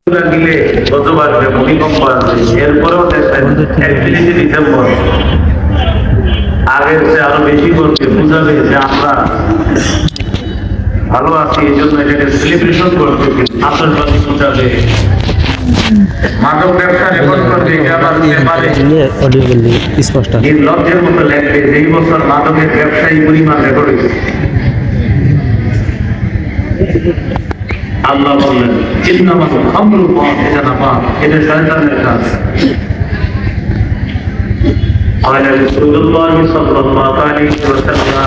দিলে গজব আসবে, ভূমিকম্প আসবে। এরপরেও দেখবেন 31শে ডিসেম্বর আগের চেয়ে আরো বেশি করছে, বুঝাবে যে আমরা ভালো আছি, এই জন্য এটাকে সেলিব্রেশন করতে আতশবাজি বুঝাবে, মাদক ব্যবসা রেকর্ড করবে, লজ্জের মতো লেখবে যে এই বছর মাদকের ব্যবসায়ী পরিমাণ রেকর্ড হয়েছে। আল্লাহ বললেন ইন্নামাল খামরু এটা না পাপ, এটা শয়তানের কাজ। قال رسول الله صلى الله عليه وسلم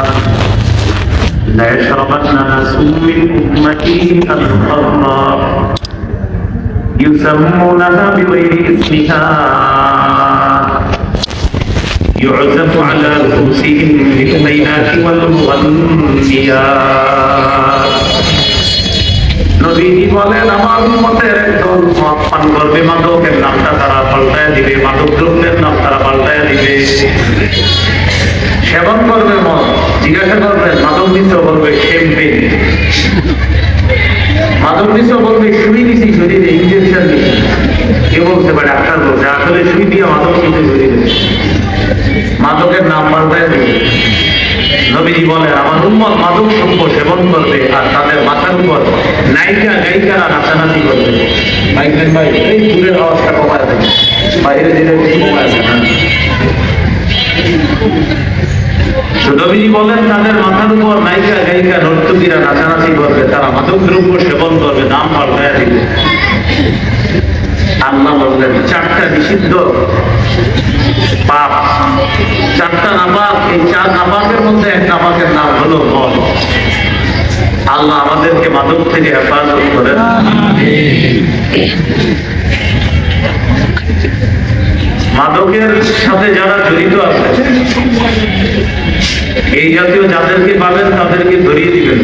لا يشربن ناس من أمتي الخمر يسمونها بغير اسمها يعزف على رؤوسهم بالبينات والمغنيات। নবীজি বলেন আমার উম্মতের একদল মদ পান করবে, মাদকের নামটা তারা পাল্টায় দিবে, মাদক দ্রব্যের নাম তারা পাল্টায় দিবে। সেবন করবে মদ, জিজ্ঞাসা করবেন মাদক দিচ্ছ, বলবে শ্যাম্পেন। মাদক দিচ্ছ, বলবে সুই দিছি শরীরে, ইঞ্জেকশন দিচ্ছি। কে বলছে? বা ডাক্তার বলছে। আসলে সুই দিয়ে মাদক দিতে শরীরে, মাদকের নাম পাল্টায় দিবে। নবীজি বলেন আমার উম্মত মাদক দ্রব্য সেবন করবে আর তাদের মাথার উপর নায়িকা গায়িকারা নাচানাচি করবে। মাইকেল ভাই এই দূরের আওয়াজটা কমায় দেবে, বাইরে দিলে কমায় দেবে। নবীজি বলেন তাদের মাথার উপর নায়িকা গায়িকা নর্তকীরা নাচানাচি করবে, তারা মাদক দ্রব্য সেবন করবে, নাম পাল্টায় দিবে। আল্লাহ বললেন চারটা নিষিদ্ধ পাপ, চারটা নাপাক। এই চার নাপাকের মধ্যে এক নাপাকের নাম হলো মদ। আল্লাহ আমাদেরকে মাদক থেকে হেফাজত করেন। মাদকের সাথে যারা জড়িত আছে, এই জাতীয় যাদেরকে পাবেন তাদেরকে ধরিয়ে দিবেন,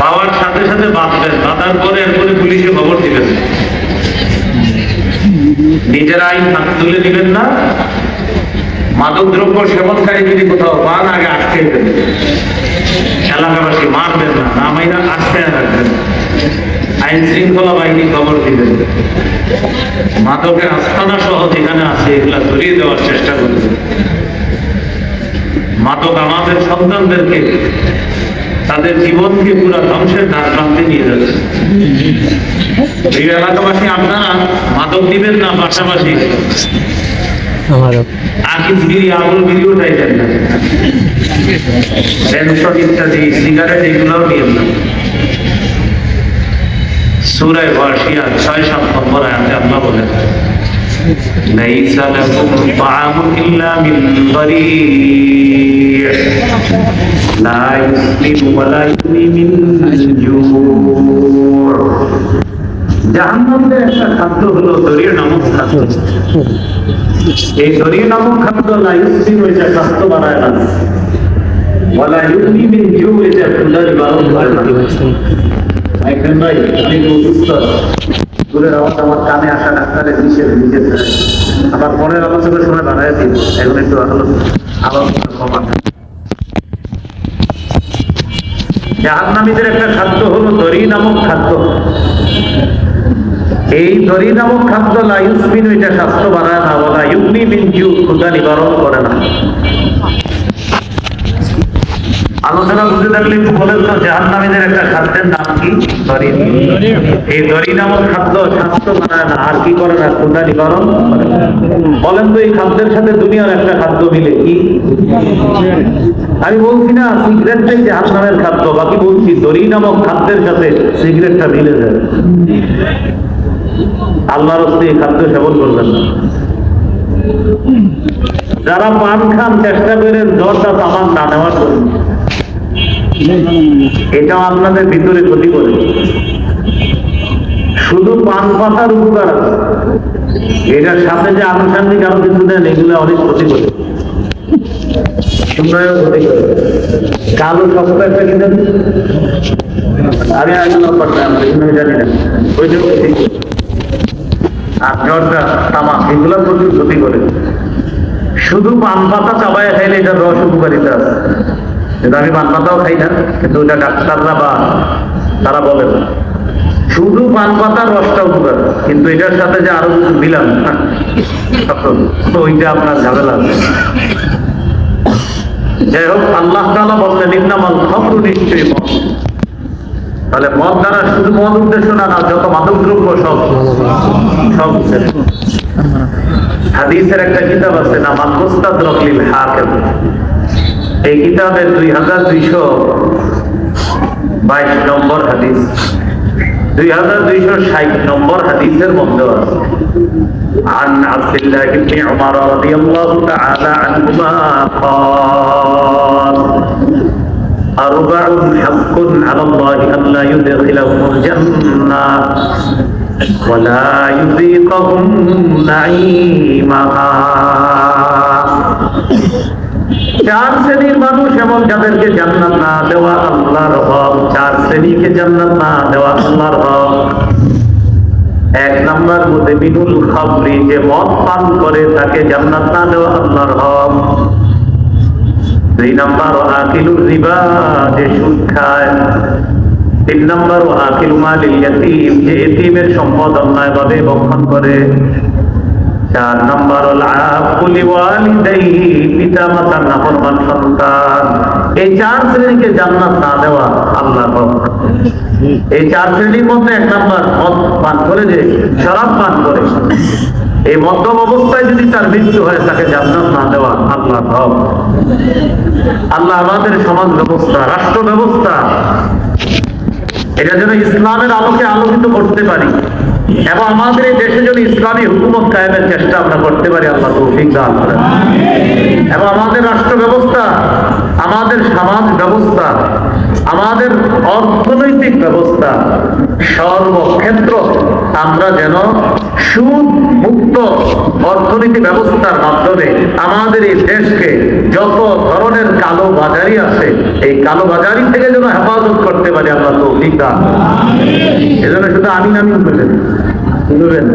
পাওয়ার সাথে সাথে বাঁধবেন, বাঁধার পরে এরপরে পুলিশে খবর দিবেন। নিজের আইন হাত তুলে দিবেন না। মাদক দ্রব্য সেবনকারী যদি কোথাও পান আগে আটকে দেবেন, এলাকাবাসী মারবেন না, নামাইরা আটকে রাখবেন, আইন শৃঙ্খলা বাহিনী খবর দিবেন। মাদকের আস্তানা সহ যেখানে আছে এগুলা ধরিয়ে দেওয়ার চেষ্টা করবেন। মাদক আমাদের সন্তানদেরকে, তাদের জীবনকে পুরা ধ্বংসের দ্বার প্রান্তে নিয়ে যাচ্ছে। এই এলাকাবাসী আপনারা মাদক দিবেন না, পাশাপাশি আকিস বিড়ি, আগুন বিড়ি উঠাইবেন না, পেনশন ইত্যাদি সিগারেট এগুলোও নিয়েন না। সূরা গাশিয়া ৬-৭ নম্বর আয়াতে আল্লাহ বলেন লাইসা লাকুম তাআমুন ইল্লা মিন দারী' লা ইসমিনু ওয়া লা ইউগনি মিন জু'। জাহান্নামের একটা খাদ্য হলো দরিয়া নামক খাদ্য। এই দরিয়া নামক খাদ্য লা ইসমিনু, এটা স্বাস্থ্য বাড়ায় না, ওয়া লা ইউগনি মিন জু', এটা ক্ষুধা নিবারণ করে না। মাইকেল ভাই আমি তো অসুস্থ, দূরের আওয়াজ আমার কানে আসা ডাক্তারের নিষেধ নিজের আবার পরের আলোচনার সময় বাড়াই দিই, এখন একটু আলোচনা কমা। জাহান্নামীদের একটা খাদ্য হলো দড়ি নামক খাদ্য। এই দড়ি নামক খাদ্য লা ইউসমিনু, এটা স্বাস্থ্য বাড়ায় না, ওয়ালা ইউগনি মিন জু', ক্ষুধা নিবারণ করে না। আলোচনা বুঝে থাকলে একটু বলেন তো জাহান্নামীদের একটা খাদ্যের নাম কি? দড়ি। এই দড়ি নামক খাদ্য স্বাস্থ্য বাড়ায় না, আর কি করে না? ক্ষুধা নিবারণ করে না। বলেন তো এই খাদ্যের সাথে দুনিয়ার একটা খাদ্য মিলে কি? আমি বলছি না সিগারেটটাই জাহান্নামের খাদ্য, বাকি বলছি দড়ি নামক খাদ্যের সাথে সিগারেটটা মিলে যায়। আল্লাহর রাস্তায় এই খাদ্য সেবন করবেন না। যারা পান খান চেষ্টা করেন দরটা তামাক না নেওয়ার জন্য, এটাও আপনাদের ভিতরে ক্ষতি করে। শুধু পান পাতার উপকার আছে, এটার সাথে যে আনুষঙ্গিক আরো কিছু দেন এগুলো অনেক ক্ষতি করে, ক্ষতি করে। কালো শক্ত একটা কিনেন, আরে আমি জানি না, ওইটা ক্ষতি করে। আর জর্দা, তামাক এগুলো প্রচুর ক্ষতি করে। শুধু পান পাতা চাবায় খাইলে এটার রস উপকারিতা আছে। কিন্তু আমি পান পাতাও খাই না, কিন্তু ওটা ডাক্তাররা বা তারা বলে না। শুধু পান পাতার রসটা উপকার, কিন্তু এটার সাথে যে আরো কিছু দিলাম তো ওইটা আপনার ঝামেলা আছে। যাই হোক, আল্লাহ তাআলা বললেন ইন্নামাল খামরু, নিশ্চয়ই মদ। তাহলে মদ দ্বারা শুধু মদ উদ্দেশ্য না, যত মাদক দ্রব্য সব সব। হাদিসের একটা কিতাব আছে না, মুস্তাদরাক লিল হাকিম। এই কিতাবের 2222 নম্বর হাদিস, 2260 নম্বর হাদিসের মধ্যে আছে عن عبد الله بن عمر رضي الله تعالى عنهما قال أربع حق على الله أن لا يدخلهم الجنة ولا يذيقهم نعيمها। চার শ্রেণীর মানুষ এমন যাদেরকে জান্নাত না দেওয়া আল্লাহর হক। চার শ্রেণীকে জান্নাত না দেওয়া আল্লাহর হক। এক নাম্বার মুদমিনুল খামরি, যে মদ পান করে তাকে জান্নাত না দেওয়া আল্লাহর হক। দুই নাম্বার আকিলুর রিবা, যে সুদ খায়। তিন নাম্বার আকিলু মালিল ইয়াতীম, যে এতিমের সম্পদ অন্যায়ভাবে ভক্ষণ করে। চার নাম্বার পিতা মাতার নাফরমান সন্তান। এই চার শ্রেণীকে জান্নাত না দেওয়া আল্লাহর হক। এই চার শ্রেণীর মধ্যে এক নাম্বার মদ পান করে, যে শরাব পান করে। এই মদ্যপ অবস্থায় যদি তার মৃত্যু হয়, তাকে জান্নাত না দেওয়া আল্লাহর হক। আল্লাহ আমাদের সমাজ ব্যবস্থা, রাষ্ট্র ব্যবস্থা, এটা যেন ইসলামের আলোকে আলোকিত করতে পারি, এবং আমাদের এই দেশে যদি ইসলামী হুকুমত কায়েমের চেষ্টা আমরা করতে পারি, আল্লাহ তৌফিক দান করেন। এবং আমাদের রাষ্ট্র ব্যবস্থা, আমাদের সমাজ ব্যবস্থা, আমাদের অর্থনৈতিক ব্যবস্থা, সর্বক্ষেত্র আমরা যেন সুদ মুক্ত অর্থনীতি ব্যবস্থার মাধ্যমে আমাদের এই দেশকে যত ধরনের কালো বাজারি আছে, এই কালো বাজারি থেকে যেন হেফাজত করতে পারি, আল্লাহ তৌফিক দান করেন। এজন্য শুধু আমিন আমিন বলবেন, বুঝলেন?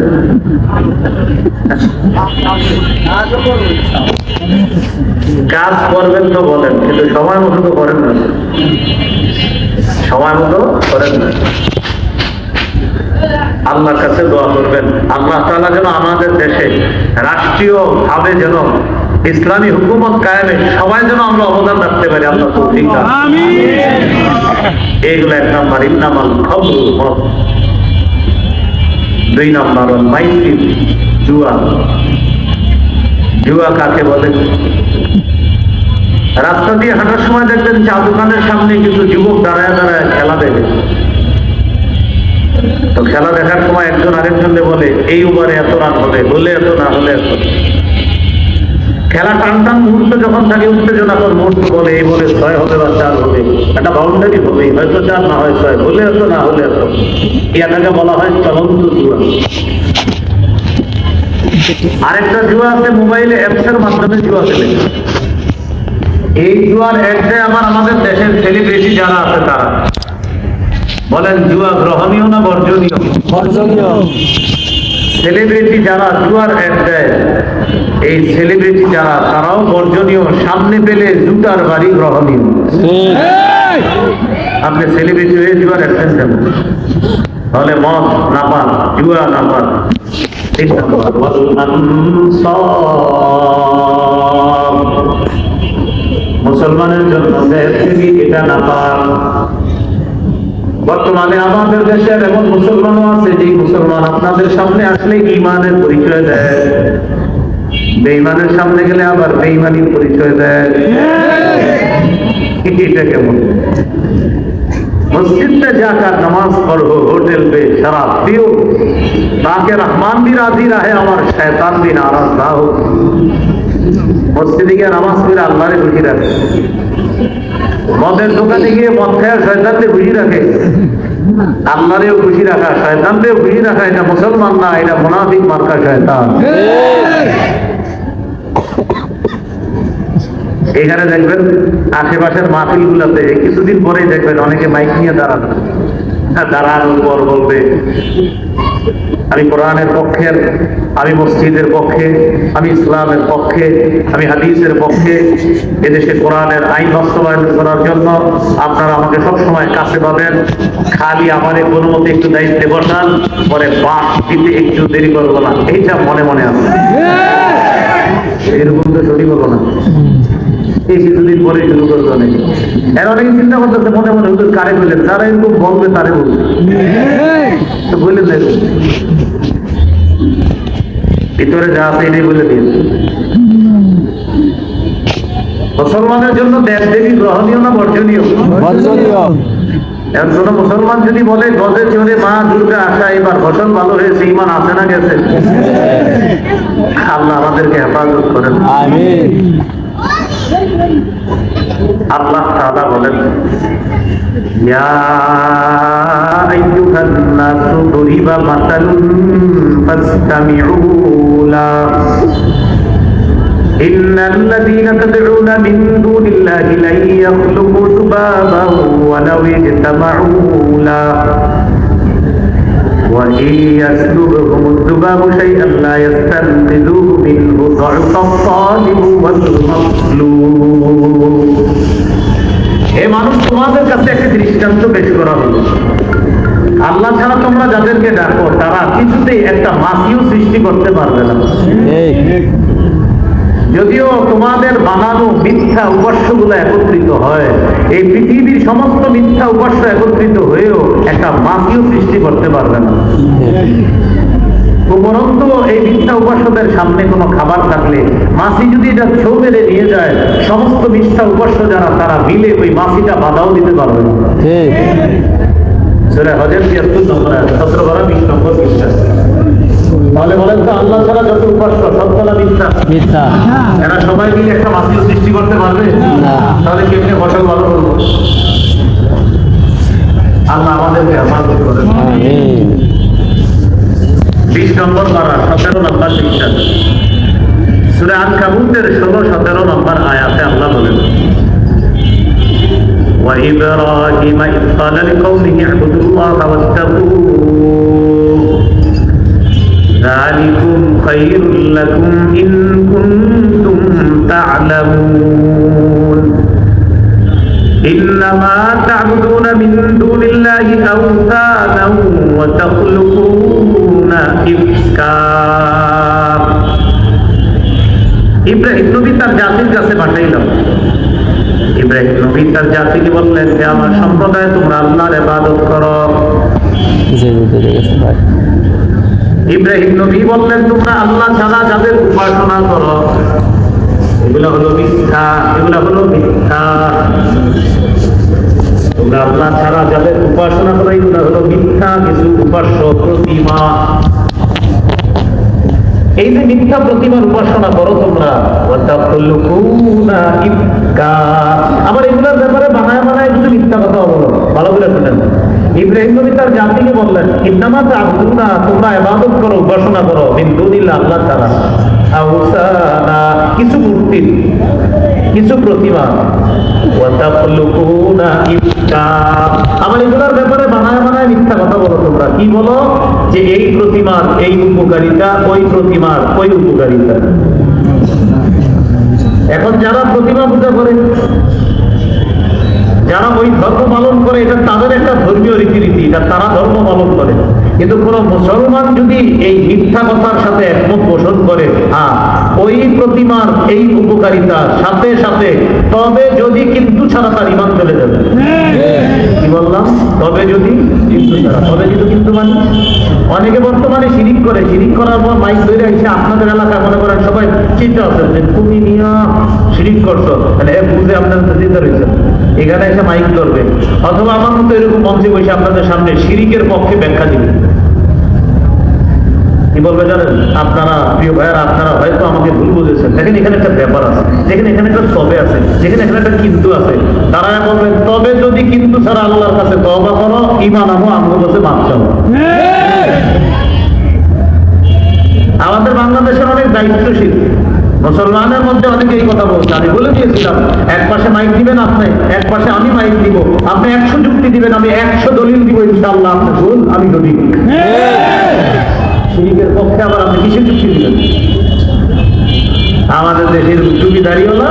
কাজ করবেন তো বলেন, কিন্তু সময় মতো তো করেন না, সময় মতো করেন না। আল্লাহর কাছে দোয়া করবেন, আল্লাহ তাআলা যেন আমাদের দেশে রাষ্ট্রীয় ভাবে যেন ইসলামী হুকুমত কায়েমে সবাই যেন আমরা অবদান রাখতে পারি, আল্লাহ তৌফিক দান। এইগুলো এক নাম্বার ইন্নামাল খামরু, মদ। দুই নাম্বার মাইসির, জুয়া। জুয়া কাকে বলে? রাস্তা দিয়ে হাঁটার সময় দেখবেন চা দোকানের সামনে কিছু যুবক দাঁড়ায় দাঁড়ায় খেলা দেখে। তো খেলা দেখার সময় একজন আরেকজনকে বলে এই ওভারে এত রান হবে, হলে এত, না হলে এত। খেলা টান টান মুহূর্ত যখন থাকে, উত্তেজনাকর মুহূর্ত বলে এই বলে 6 হবে বা 4 হবে, একটা বাউন্ডারি হবে, হয়তো 4 না হয় 6, হলে এত, না হলে এত। এটাকে বলা হয় চলন্ত জুয়া। আরেকটা জুয়া আছে মোবাইলে অ্যাপসের মাধ্যমে জুয়া খেলে। এই জুয়ার একটাই আমাদের দেশের সেলিব্রিটি যারা আছে তারা বলেন জুয়া গ্রহণীয় না বর্জনীয়? বর্জনীয়। সেলিব্রিটি যারা জুয়ার অ্যাড দেয়, এই সেলিব্রিটি যারা, তারাও বর্জনীয়। সামনে পেলে জুতার বাড়ি গ্রহণীয়। আপনি সেলিব্রিটি হয়ে জুয়ার অ্যাড দেন, তাহলে মদ না পান, জুয়া না পান। মুসলমানের জন্য এটা না পান। বর্তমানে আমাদের দেশের এমন মুসলমানও আছে যে মুসলমান আপনাদের সামনে আসলে ঈমানের পরিচয় দেয়, বেঈমানের সামনে গেলে আবার বেঈমানির পরিচয় দেয়। এটা কেমন? मस्जिद में जाकर नमाज पढ़ो, होटल पे शराब पियो, ताकि रहमान भी राजी रहे और शैतान भी नाराज ना हो। मस्जिदे गিয়ে নামাজ পড়ে আল্লাহরে খুশি রাখে, মদের দোকানে গিয়ে মদ খায় শয়তানকে খুশি রাখে। আল্লাহরেও খুশি রাখা, শয়তানকেও খুশি রাখা, এটা মুসলমান না, এটা মুনাফিক মার্কা শয়তান। এখানে দেখবেন আশেপাশের মাহফিল গুলাতে কিছুদিন পরেই দেখবেন অনেকে মাইক নিয়ে দাঁড়ানোর পর বলবে আমি কোরআনের পক্ষের, আমি মসজিদের পক্ষে, আমি ইসলামের পক্ষে, আমি হাদিসের পক্ষে। এদেশে কোরআনের আইন বাস্তবায়ন করার জন্য আপনারা আমাকে সবসময় কাছে পাবেন। খালি আমারে কোনো মতে একটু দায়িত্বে বসান, পরে বাস দিতে একটু দেরি করবো না, এইটা মনে মনে আছে। এরকম তো সরি করবো না, এই কিছুদিন পরে শুরু করবো নাকি। এর অনেকে চিন্তা করতেছে মনে মনে হুজুর কারে বললেন, যারা এরকম বলবে তারে বলবে, তো বললেন না, ভিতরে যা আছে এটাই বলে দিন। মুসলমানের জন্য দেব দেবী গ্রহণীয় না বর্জনীয়? একজন মুসলমান যদি বলে গজে চড়ে মা দুর্গা আসা, এবার ফসল ভালো হয়েছে, ইমান আছে না গেছে? আল্লাহ আমাদেরকে হেফাজত করেন, আমিন। আল্লাহ তাআলা বলেন, ইয়া আইয়ুহান নাসু দুরিবা মাসালুন ফাসতামিউ লাহু ইন্নাল্লাযীনা তাদউনা মিন দুনিল্লাহি লা ইয়াখলুকু যুবাবান ওয়ালাউ ইজতামাউ লাহু وإن يسلبهم الذباب شيئا لا يستنقذوه منه ضعف الطالب والمطلوب। এই মানুষ তোমাদের কাছে একটা দৃষ্টান্ত পেশ করা হলো। আল্লাহ ছাড়া তোমরা যাদেরকে ডাকো তারা কিছুতেই একটা মাছিও সৃষ্টি করতে পারবে না। যদিও তোমাদের বানানো মিথ্যা উপাস্যগুলো একত্রিত হয়, এই পৃথিবীর সমস্ত মিথ্যা উপাস্য একত্রিত হয়েও একটা মাছিও সৃষ্টি করতে পারবে না। উপরন্তু এই মিথ্যা উপাস্যদের সামনে কোনো খাবার থাকলে মাছি যদি এটা ছো মেরে নিয়ে যায়, সমস্ত মিথ্যা উপাস্য যারা তারা মিলে ওই মাছিটা বাধাও দিতে পারবে না। সূরা হজের ৭৩ নম্বর আয়াত, ১৭ বার ২০ নম্বর পৃষ্ঠা। তাহলে বলেন তো আল্লাহ ছাড়া যত উপাস্য সবগুলা মিথ্যা, এরা সবাই মিলে একটা মাছিও সৃষ্টি করতে পারবে? তাহলে কেমনে ফসল ভালো করবো? আল্লাহ আমাদেরকে হেফাজত করেন, আমিন। ২০ নম্বর পারা ১৭ নম্বর পৃষ্ঠা, সূরা আনকাবুতের ১৬-১৭ নম্বর আয়াতে আল্লাহ বলেন, وإبراهيم إذ قال لقومه اعبدوا الله واتقوه ذلكم خير لكم إن كنتم تعلمون إنما تعبدون من دون الله أوثانا وتخلقون إفكا। ইব্রাহিম নবী তার জাতির কাছে পাঠাইল। ইব্রাহিম নবী তার জাতিকে বললেন যে আমার সম্প্রদায় তোমরা আল্লাহর ইবাদত করো। ইব্রাহিম নবী বললেন তোমরা আল্লাহ ছাড়া যাদের উপাসনা করো এগুলো হলো মিথ্যা, এগুলো হলো মিথ্যা। তোমরা আল্লাহ ছাড়া যাদের উপাসনা করো এগুলো হলো মিথ্যা কিছু উপাস্য প্রতিমা। এই যে মিথ্যা প্রতিমার উপাসনা করো তোমরা, আবার এগুলোর ব্যাপারে বানায় বানায় কিছু মিথ্যা কথা বলো, ভালো করে শুনেন। ইব্রাহিম নবী তার জাতিকে বললেন ইন্নামা তা'বুদুনা, তোমরা ইবাদত করো উপাসনা করো মিন দুনিল্লাহ, আল্লাহ ছাড়া, আওসানা কিছু মূর্তি কিছু প্রতিমা, ওয়া তাখলুকুনা ইফকা, আবার এগুলোর ব্যাপারে বানায় বানায় মিথ্যা কথা বলো তোমরা। কি বলো? যে এই প্রতিমার এই উপকারিতা, ওই প্রতিমার ওই উপকারিতা। এখন যারা প্রতিমা পূজা করে, যারা ওই ধর্ম পালন করে, এটা তাদের একটা ধর্মীয় রীতিনীতি, এটা তারা ধর্ম পালন করে। কিন্তু কোন মুসলমান যদি এই মিথ্যা কথার সাথে একমত পোষণ করে, ওই প্রতিমার এই উপকারিতার সাথে সাথে, তবে যদি কিন্তু ছাড়া তার ঈমান চলে যাবে। কি বললাম? তবে যদি কিন্তু ছাড়া, তবে যদি কিন্তু মানে অনেকে বর্তমানে শিরিক করে, শিরিক করার পর মাইক ধরে এসে আপনাদের এলাকায় মনে করেন সবাই চিন্তা আছে যে তুমি নিয়া শিরিক করছো, তাহলে বুঝে আপনার চিন্তা রয়েছে, এখানে এসে মাইক ধরবে, অথবা আমার মতো এরকম মঞ্চে বসে আপনাদের সামনে শিরিকের পক্ষে ব্যাখ্যা দিবে। কি বলবে জানেন? আপনারা প্রিয় ভাইয়ারা, আপনারা হয়তো আমাকে ভুল বুঝেছেন, দেখেন এখানে একটা ব্যাপার আছে, দেখেন এখানে একটা তবে আছে, দেখেন এখানে একটা কিন্তু আছে। তারা বলবেন তবে যদি কিন্তু ছাড়া আল্লাহর কাছে তওবা করো, ঈমান আনো, আমার কাছে মাফ চাও। আমাদের বাংলাদেশের অনেক দায়িত্বশীল মুসলমানের মধ্যে অনেকে এই কথা বলছে। আমি বলে দিয়েছিলাম, এক পাশে মাইক দিবেন আপনি, এক পাশে আমি মাইক দিব, আপনি 100 যুক্তি দিবেন, আমি 100 দলিল দিব, ইনশাআল্লাহ আপনি ভুল, আমি দলিল। শিরিকের পক্ষে আবার আপনি কিসের যুক্তি দিলেন? আমাদের দেশের টুপিদারিওয়ালা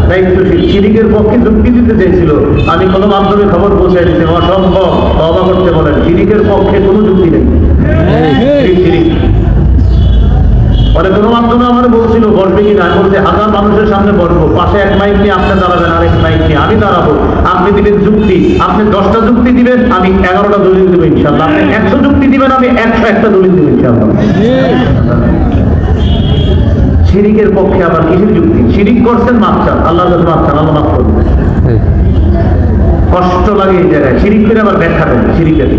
দায়িত্বশীল শিরিকের পক্ষে যুক্তি দিতে চেয়েছিল, আমি কোনো মাধ্যমে খবর পৌঁছাই দিতে অসম্ভব, তওবা করতে বলেন। শিরিকের পক্ষে কোনো যুক্তি নেই। শিরিক পরে কোনো মাধ্যমে আমার বলছিল বসবে কিনা, আমি বলছি 1000 মানুষের সামনে বসবো, পাশে এক মাইক নিয়ে আপনি দাঁড়াবেন, আরেক মাইক নিয়ে আমি দাঁড়াবো, আপনি দিবেন যুক্তি, আপনি 10টা যুক্তি দিবেন, আমি 11টা দলিল দেবো ইনশাল্লাহ, আপনি 100 যুক্তি দিবেন, আমি 101টা দলিল দেবো ইনশাল্লাহ। শিরিকের পক্ষে আবার কিসের যুক্তি? শিরিক করছেন, মাফ চান, আল্লাহর কাছে মাফ চান, আল্লাহ মাফ করবেন। কষ্ট লাগে এই জায়গায়, শিরিক করে আবার ব্যাখ্যা দেন শিরিকের।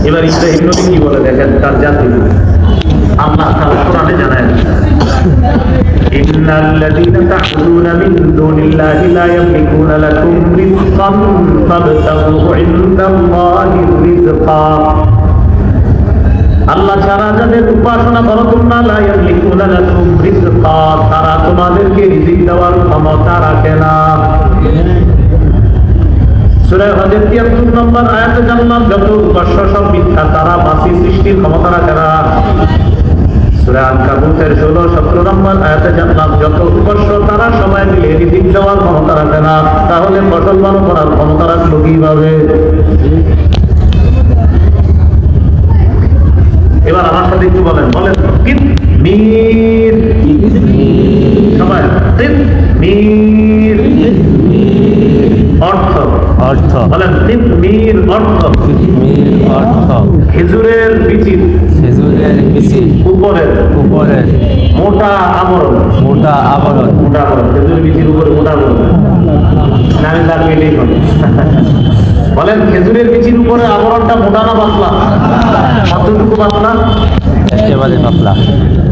এবার ইব্রাহিম নবী কি বলে দেখেন তার জাতি, আল্লাহ তাআলা কোরআনে জানায়, ইন্নাল্লাযীনা তা'বুদুনা মিন দুনিল্লাহি লা ইয়ামলিকুনা লাকুম রিজকান ফাবতাগু ইনদাল্লাহির রিজকা। আল্লাহ ছাড়া যাদের উপাসনা করো তোমরা, লা ইয়ামলিকুনা লাকুম রিজকা, তারা তোমাদেরকে রিজিক দেওয়ার ক্ষমতা রাখে না। সূরা হজের 73 নম্বর আয়াতে জানলাম যত উপাস্য সব মিথ্যা, তারা বাসি সৃষ্টির ক্ষমতা রাখে না। সূরা আনকাবুতের 16-17 নম্বর আয়াতে জানলাম যত উপাস্য তারা সবাই মিলে রিজিক দেওয়ার ক্ষমতা রাখে না। তাহলে ফসল ভালো করার ক্ষমতা রাখলো কিভাবে? এবার আমার সাথে একটু বলেন, বলেন কিতমির, সবাই কিতমির অর্থ, অর্থ বলেন কিতমির অর্থ, কিতমির অর্থ খেজুরের বিচির, খেজুরের বিচির উপরের, উপরের মোটা আবরণ, মোটা আবরণ, মোটা আবরণ, খেজুরের বিচির উপরে মোটা আবরণ। আমি তার মিলেই বলেন খেজুরের বিচির উপরে আবরণটা মোটা না পাতলা? কতটুকু পাতলা? একেবারে পাতলা,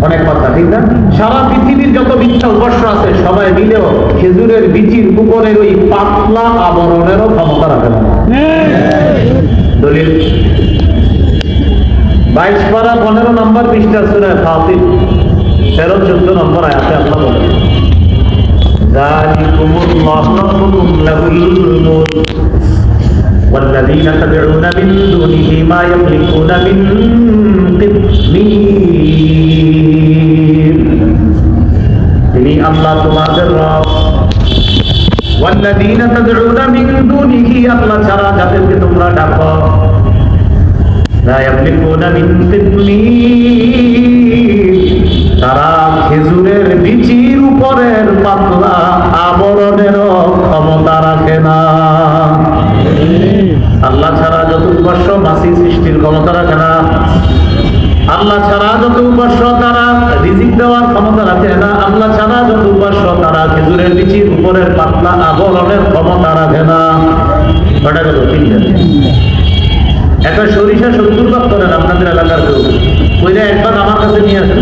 অনেক পাতলা, ঠিক না? সারা পৃথিবীর যত মিথ্যা উপাস্য আছে সবাই মিলেও খেজুরের বিচির উপরের ওই পাতলা আবরণেরও ক্ষমতা রাখে না। দলিল 22 পারা 15 নম্বর পৃষ্ঠা সূরা ফাতির 13-14 নম্বর আয়াতে আল্লাহ বলেন, যালিকুমুল্লাহু রাব্বুকুম লাহুল মুলক والذين تدعون من دونه ما يملكون من قطمير। তিনি আল্লাহ তোমাদের রব। والذين تدعون من دونه, আল্লাহ ছাড়া যাদেরকে তোমরা ডাকো, لا يملكون من قطمير, তারা খেজুরের বিচির উপরের পাতলা আবরণেরও ক্ষমতা রাখে না। আল্লাহ ছাড়া যত উপাস্য মাসি সৃষ্টির ক্ষমতা রাখে না। আল্লাহ ছাড়া যত উপাস্য তারা রিজিক দেওয়ার ক্ষমতা রাখে না। আল্লাহ ছাড়া যত উপাস্য তারা খেজুরের বিচির উপরের পাতলা আবরণের ক্ষমতা রাখে না। কটা গেল? 3টা। একটা সরিষা 70 ভাগ করেন আপনাদের এলাকার কেউ, ওইটা একবার আমার কাছে নিয়ে আসেন,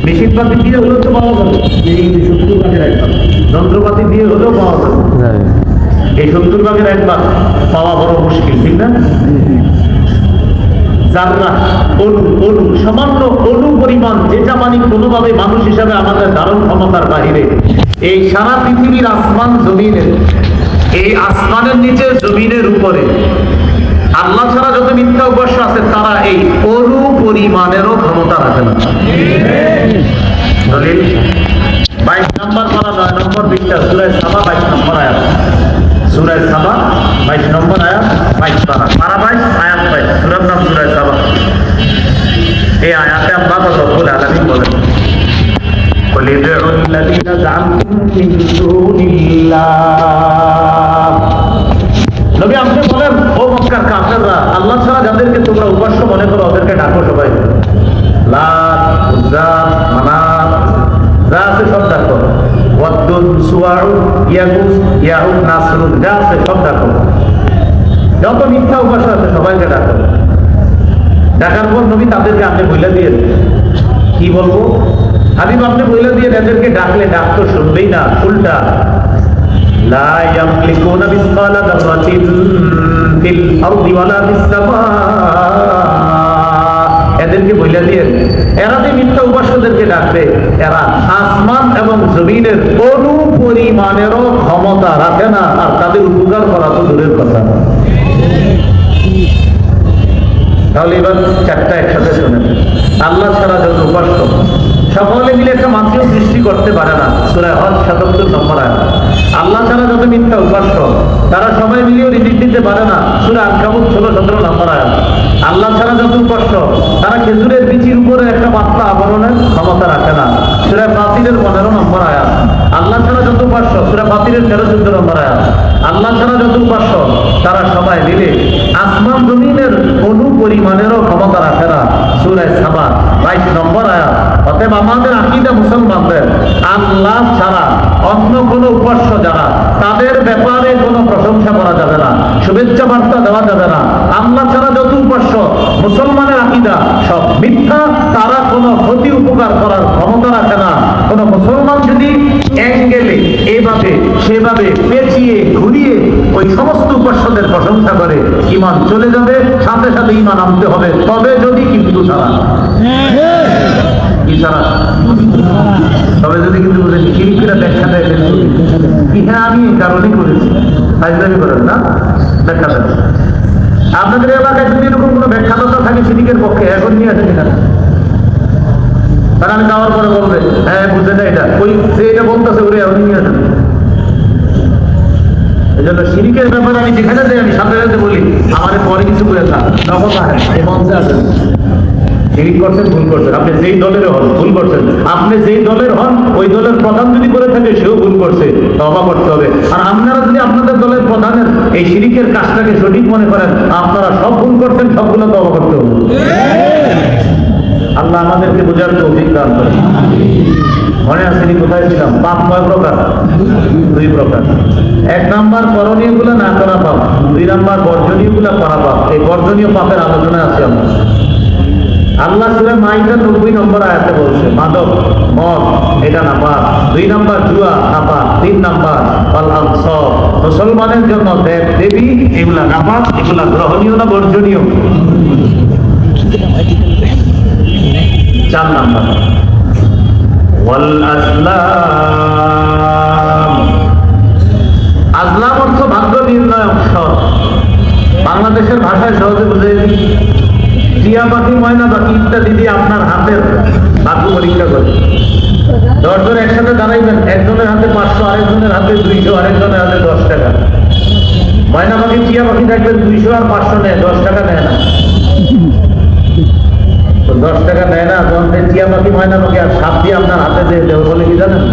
মেশিনপাতি দিয়ে হলেও তো পাওয়া যাবে, এই 70 ভাগের একবার যন্ত্রপাতি দিয়ে হলেও পাওয়া যাবে। এই 70 ভাগের একবার পাওয়া বড় মুশকিল, ঠিক না? জাররা, অণু, সামান্য অণু পরিমাণ, যেটা মানে কোনোভাবে মানুষ হিসাবে আমাদের ধারণ ক্ষমতার বাহিরে। এই সারা পৃথিবীর আসমান জমিনের, এই আসমানের নিচে জমিনের উপরে আল্লাহ ছাড়া যত মিথ্যা উপাস্য আছে তারা এই অণু পরিমাণেরও ক্ষমতা রাখে না। দলিল 22 নম্বর পারা 9 নম্বর পৃষ্ঠা সূরা সাবা 22 নম্বর আয়াত, সূরা সাবা 22 নম্বর আয়াত, 22 পারা 22 আয়াত 22, সূরার নাম সূরা সাবা। এই আয়াতে আল্লাহ রাব্বুল আলামিন বলেন, قل ادعوا الذين زعمتم من دون الله। নবী আপনি বলেন, ও মক্কার কাফেররা, আল্লাহ ছাড়া যাদেরকে তোমরা উপাস্য মনে করো ওদেরকে ডাকো সবাই। লাত, উজ্জা, মানাত, যা আছে সব ডাকো। ওয়াদ্দুন, সুওয়াউ, ইয়াগুস, ইয়াউক, নাসরুন, যা আছে সব ডাকো। যত মিথ্যা উপাস্য আছে সবাইকে ডাকো। ডাকার পর নবী তাদেরকে আপনি বলে দিয়ে, কি বলবো হাবিব, আপনি বলে দিয়ে এদেরকে ডাকলে ডাক তো শুনবেই না, উল্টা লা ইয়ামলিকুনা মিসকালা যাররাতিন ফিল আরদি ওয়ালা ফিস সামা। এদেরকে বলে দিয়ে এরা যে মিথ্যা উপাস্যদেরকে ডাকবে, এরা আসমান এবং জমিনের অণু পরিমাণেরও ক্ষমতা রাখে না, আর তাদের উপকার করা তো দূরের কথা। তাহলে এবার চারটা একসাথে শোনেন। আল্লাহ ছাড়া যত উপাস্য, সকলে মিলে একটা মাটিও সৃষ্টি করতে পারে না। সূরা হজ ৭৭ নম্বর আয়াত। আল্লাহ ছাড়া যত মিথ্যা উপাস্য, তারা সবাই মিলেও রিজিক দিতে পারে না। সূরা আনকাবুত ১৬-১৭ নম্বর আয়াত। আল্লাহ ছাড়া যত উপাস্য, তারা খেজুরের বীচির উপরে একটা পাতলা আবরণের ক্ষমতা রাখে না। সূরা ফাতিরের ১৫ নম্বর আয়াত। আল্লাহ ছাড়া যত উপাস্য, সূরা ফাতিরের ১৩-১৪ নম্বর আয়াত। আল্লাহ ছাড়া যত উপাস্য, তারা সবাই মিলে আসমান জমিনের কোনো পরিমাণেরও ক্ষমতা রাখে না। সূরা সাবা ২২ নম্বর আয়াত। অতএব আমাদের আকীদা মুসলমানদের, আল্লাহ ছাড়া অন্য কোনো উপাস্য যারা, তাদের ব্যাপারে কোনো প্রশংসা করা যাবে না, শুভেচ্ছা বার্তা দেওয়া যাবে না। আল্লাহ ছাড়া যত উপাস্য, মুসলমানের আকীদা সব মিথ্যা, তারা কোনো ক্ষতি উপকার করার ক্ষমতা রাখে না। কোনো মুসলমান যদি অ্যাঙ্গেলে এভাবে সেভাবে পেঁচিয়ে ঘুরিয়ে ওই সমস্ত উপাস্যদের প্রশংসা করে, ঈমান চলে যাবে, সাথে সাথে ঈমান আনতে হবে। তবে যদি কিন্তু ছাড়া কি ছাড়া, তবে যদি কিন্তু বুঝেন শিরকিরা ব্যাখ্যা দেয় কি, হ্যাঁ আমি এই কারণেই করেছি, ফাইজলামি করেন না, ব্যাখ্যা দেন। আপনাদের এলাকায় যদি এরকম কোনো ব্যাখ্যাদাতা থাকে শিরকের পক্ষে, এখন নিয়ে আসেন এখানে। কারণ আমি যাওয়ার পরে বলবে হ্যাঁ বুঝে না, এটা ওই যে এটা বলতেছে ওরে এখন নিয়ে আসেন। এই জন্য শিরকের ব্যাপারে আমি যেখানে যাই আমি সাথে সাথে বলি আমাদের পরে কিছু করে না, নকল আহেন এই মঞ্চে আসেন। শিরিক করছেন, ভুল করছেন। আপনি যেই দলের হন ভুল করছেন, আপনি যেই দলের হন ওই দলের প্রধান যদি করে থাকে সেও ভুল করছে, তওবা করতে হবে। আর আপনারা যদি আপনাদের দলের প্রধানের এই শিরিকের কাজটাকে সঠিক মনে করেন, আপনারা সব ভুল করছেন, সবগুলো তওবা করতে হবে। আল্লাহ আমাদেরকে বোঝার তৌফিক দান করেন। মনে আসেনি কোথায় ছিলাম? পাপ কয় প্রকার? 2 প্রকার। 1 নাম্বার করণীয় গুলো না করা পাপ, 2 নাম্বার বর্জনীয় গুলা করা পাপ। এই বর্জনীয় পাপের আলোচনায় আছি আমরা। আল্লাহ সূরা মাইদা 90 নম্বর আয়াতে বলছে মাদক, মদ এটা নাপাক। 2 নাম্বার জুয়া নাপাক। 3 নাম্বার আল আনসাব, মুসলমানের জন্য দেব দেবী এগুলা নাপাক, এগুলা গ্রহণীয় না বর্জনীয়? 4 নাম্বার ওয়াল আজলাম। আজলাম অর্থ ভাগ্য নির্ণায়ক শট। বাংলাদেশের ভাষায় সহজে বুঝে দিই, টিয়া পাখি, ময়না পাখি ইত্যাদি দিয়ে আপনার হাতের ভাগ্য পরীক্ষা করে। 10 জন একসাথে দাঁড়াইবেন, একজনের হাতে 500, আরেকজনের হাতে 200, আরেকজনের হাতে 10 টাকা। ময়না পাখি টিয়া পাখি দেখবেন 200 আর 500 নেয়, 10 টাকা নেয় না। তো 10 টাকা নেয় না, যখন টিয়া পাখি ময়না পাখি আর সাপ দিয়ে আপনার হাতে দিয়ে দেবে, বলে কি জানেন?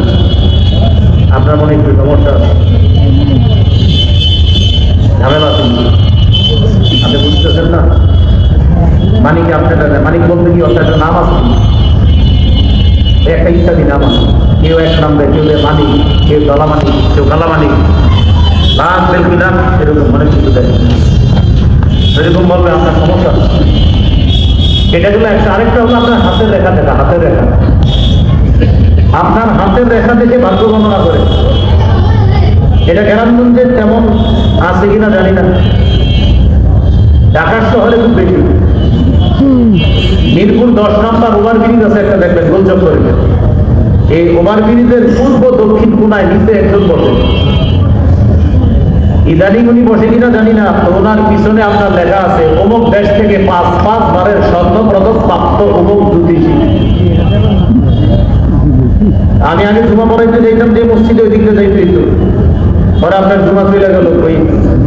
আপনার মনে একটু সমস্যা আছে, ঝামেলা শুনছি, আপনি বুঝতেছেন না। মানিক আপনার মানিক বলতে কি অর্থাৎ নাম আছে, একটা ইত্যাদি নাম আছে। কেউ এক নাম দেয়, কেউ মানিক, কেউ দলা মানিক, কেউ কালা মানিক, লাখ বেলকি নাম, এরকম অনেক কিছু দেয়। সেরকম বলবে আপনার সমস্যা। এটা হলো একটা। আরেকটা হলো আপনার হাতের রেখা দেখা, হাতের রেখা। আপনার হাতের রেখা দেখে ভাগ্য গণনা করে। এটা গ্রামগঞ্জে তেমন আছে কিনা জানি না, ঢাকার শহরে খুব বেশি। মিরপুর 10 নম্বর ওভারব্রিজ আছে একটা, দেখবেন গোলচক করে। এই ওভারব্রিজের পূর্ব দক্ষিণ কোনায় নিচে একজন বসে। ইদানিং উনি বসে কিনা জানি না, ওনার পিছনে আপনার লেখা আছে অমুক দেশ থেকে 5 বারের স্বর্ণ পদক প্রাপ্ত অমুক জ্যোতিষী। আমি আগে জুমা পড়াইতে যাইতাম যে মসজিদে, ওই দিকটা যাইতে হইতো। পরে আপনার জুমা চলে গেল ওই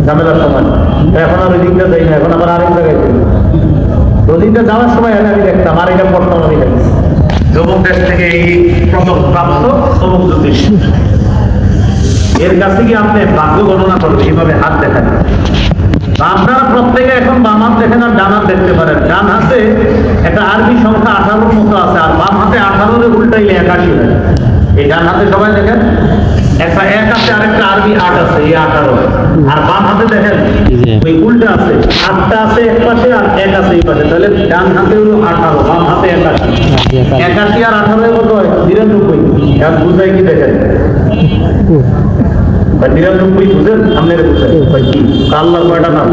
ঝামেলার সময়, এখন আর ওই দিকটা যাই না, এখন আবার আরেক জায়গায় যাই। ওদিকটা যাওয়ার সময় আমি দেখতাম, আর এটা পড়তাম আমি দেখতাম অমুক দেশ থেকে এই পদক প্রাপ্ত অমুক জ্যোতিষী। এর কাছে কি আপনি ভাগ্য গণনা করবেন, এইভাবে হাত দেখান। আপনারা প্রত্যেকে এখন বাম হাত দেখেন আর ডান হাত দেখতে পারেন। ডান হাতে একটা আরবি সংখ্যা 18 মতো আছে, আর বাম হাতে 18 উল্টাইলে 81 হয়। এই ডান হাতে সবাই দেখেন একটা 1 আছে, আরেকটা আরবি 8 আছে, এই 18। আর বাম হাতে দেখেন ওই উল্টা আছে, 8টা আছে এক পাশে আর 1 আছে এই পাশে। তাহলে ডান হাতে হলো 18, বাম হাতে 81। 81 আর 18 কত হয়? 99। এক বুঝাই কি দেখেন? 99 বুঝেন? আপনার বুঝেন আল্লাহর কয়টা নাম?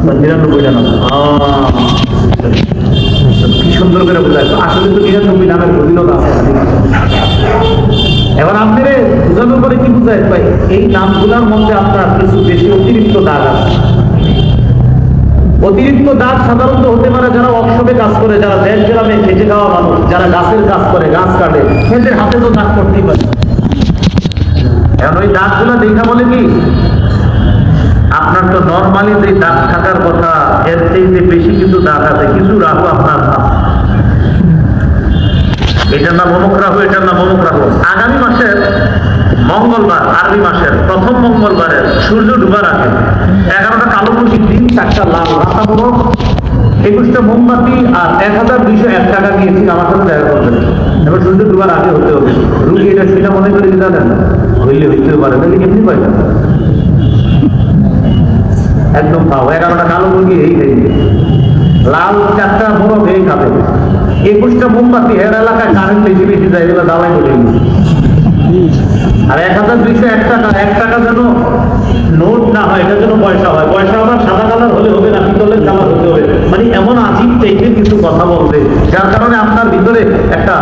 99টা নাম। কি সুন্দর করে বোঝায়। আসলে তো 99 নামের ফজিলত আছে। এবার আপনার বোঝানোর পরে কি বুঝায় ভাই, এই নামগুলোর মধ্যে আপনার কিছু বেশি অতিরিক্ত দাগ আছে। অতিরিক্ত দাগ সাধারণত হতে পারে যারা ওয়ার্কশপে কাজ করে, যারা দেশ গ্রামে খেটে খাওয়া মানুষ, যারা গাছের কাজ করে, গাছ কাটে, এদের হাতে তো দাগ করতেই পারে। এখন ওই দাগগুলো দেখা বলে কি, আপনার তো নর্মালি যে দাগ থাকার কথা এর চেয়ে বেশি কিছু দাগ আছে, কিছু রাখো আপনার নাম, এটার নাম অমুক রাখো, এটার নাম অমুক রাখো। আগামী মাসের মঙ্গলবার, আরবি মাসের প্রথম মঙ্গলবারের সূর্য ডুবার আগে 11টা কালো মুখী দিন, 4টা লাল রাস্তা বড়, 21টা মোমবাতি আর 1201 টাকা দিয়েছি আমার সাথে দেখা করবেন। এবার সূর্য ডুবার আগে হতে হবে। রুগী এটা সেটা মনে করে জানেন হইলে হইতে পারে, তাহলে কেমনি পাইবেন? একদম পাও 11টা কালো মুরগি এই খাইবে, লাল 4টা বড় ভেয়ে খাবে, 21টা মোমবাতি এর এলাকায় কারেন্ট বেশি বেশি যায়, এগুলো দাওয়াই বলে। আর 1201 টাকা, 1 টাকা যেন নোট না হয়, এটা যেন পয়সা হয়। পয়সা আবার সাদা কালার হলে হবে না, পিতলের কালার হতে হবে। মানে এমন আজীব টাইপের কিছু কথা বলবে, যার কারণে আপনার ভিতরে একটা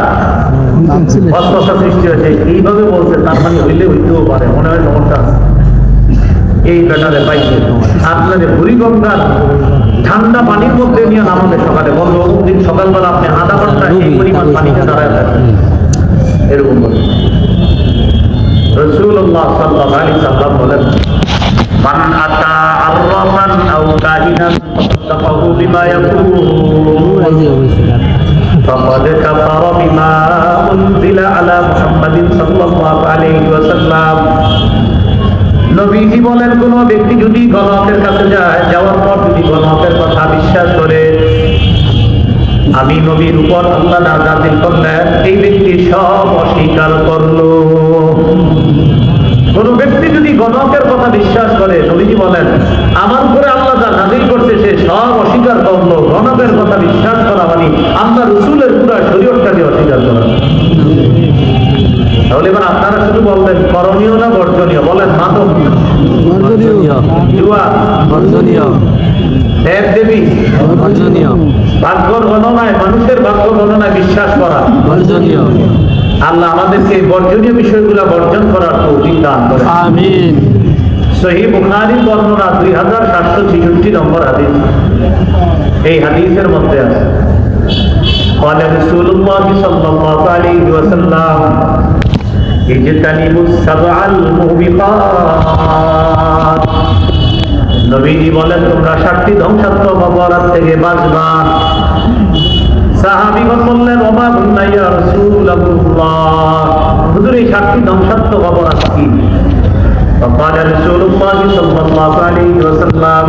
অস্বস্তা সৃষ্টি হয়েছে। এইভাবে বলছে, তার মানে হইলে হইতেও পারে, মনে হয় সমস্যা আছে। এই ব্যাটারে পাইছে আপনাদের বুড়িগঙ্গার ঠান্ডা পানির মধ্যে নিয়ে নামাবে সকালে, বলবো দিন সকালবেলা আপনি আধা ঘন্টা এই পরিমাণ পানিতে দাঁড়ায় থাকবেন, এরকম বলে। রাসূলুল্লাহ সাল্লাল্লাহু আলাইহি ওয়াসাল্লাম বলেন, মান আতা আররাফান আও কাহিনান ফাতাফাহু বিমা ইয়াকুল ফাকাদ কাফারা বিমা উনজিলা আলা মুহাম্মাদিন সাল্লাল্লাহু আলাইহি ওয়াসাল্লাম। নবীজি বলেন, কোন ব্যক্তি যদি গণকের কাছে যায়, যাওয়ার পর যদি গণকের কথা বিশ্বাস করে, আমি নবীর উপর আল্লাহ নাযিল করলেন, এই ব্যক্তি সব অস্বীকার করলো। কোন ব্যক্তি যদি গণকের কথা বিশ্বাস করে, নবীজি বলেন আমার উপরে আল্লাহ যা নাযিল করছে সে সব অস্বীকার করলো। গণকের কথা বিশ্বাস করা মানে আল্লাহ রাসূলের পুরো শরীয়তটাকে অস্বীকার করা। তাহলে এবার আপনারা শুধু বলবেন করণীয় না বর্জনীয়? বলেন মাদক বর্জনীয়, জুয়া বর্জনীয়, দেব দেবী বর্জনীয়, ভাগ্য গণনায়, মানুষের ভাগ্য গণনায় বিশ্বাস করা বর্জনীয়। আল্লাহ আমাদেরকে বর্জনীয় বিষয়গুলো বর্জন করার তৌফিক দান করেন, আমিন। সহিহ বুখারীর বর্ণনা 2766 নম্বর হাদিস। এই হাদিসের মধ্যে আছে, قال رسول الله صلى الله عليه وسلم اجتنبوا السبع الموبقات। নবীজি বলেন তোমরা 7টি ধ্বংসাত্মক অপরাধ থেকে বাঁচবা। সাহাবীগণ বললেন, ওমা হুন্না ইয়া রাসূলুল্লাহ, হুজুর এই 7টি ধ্বংসাত্মক অপরাধ কি? فقال رسول الله صلى الله عليه وسلم,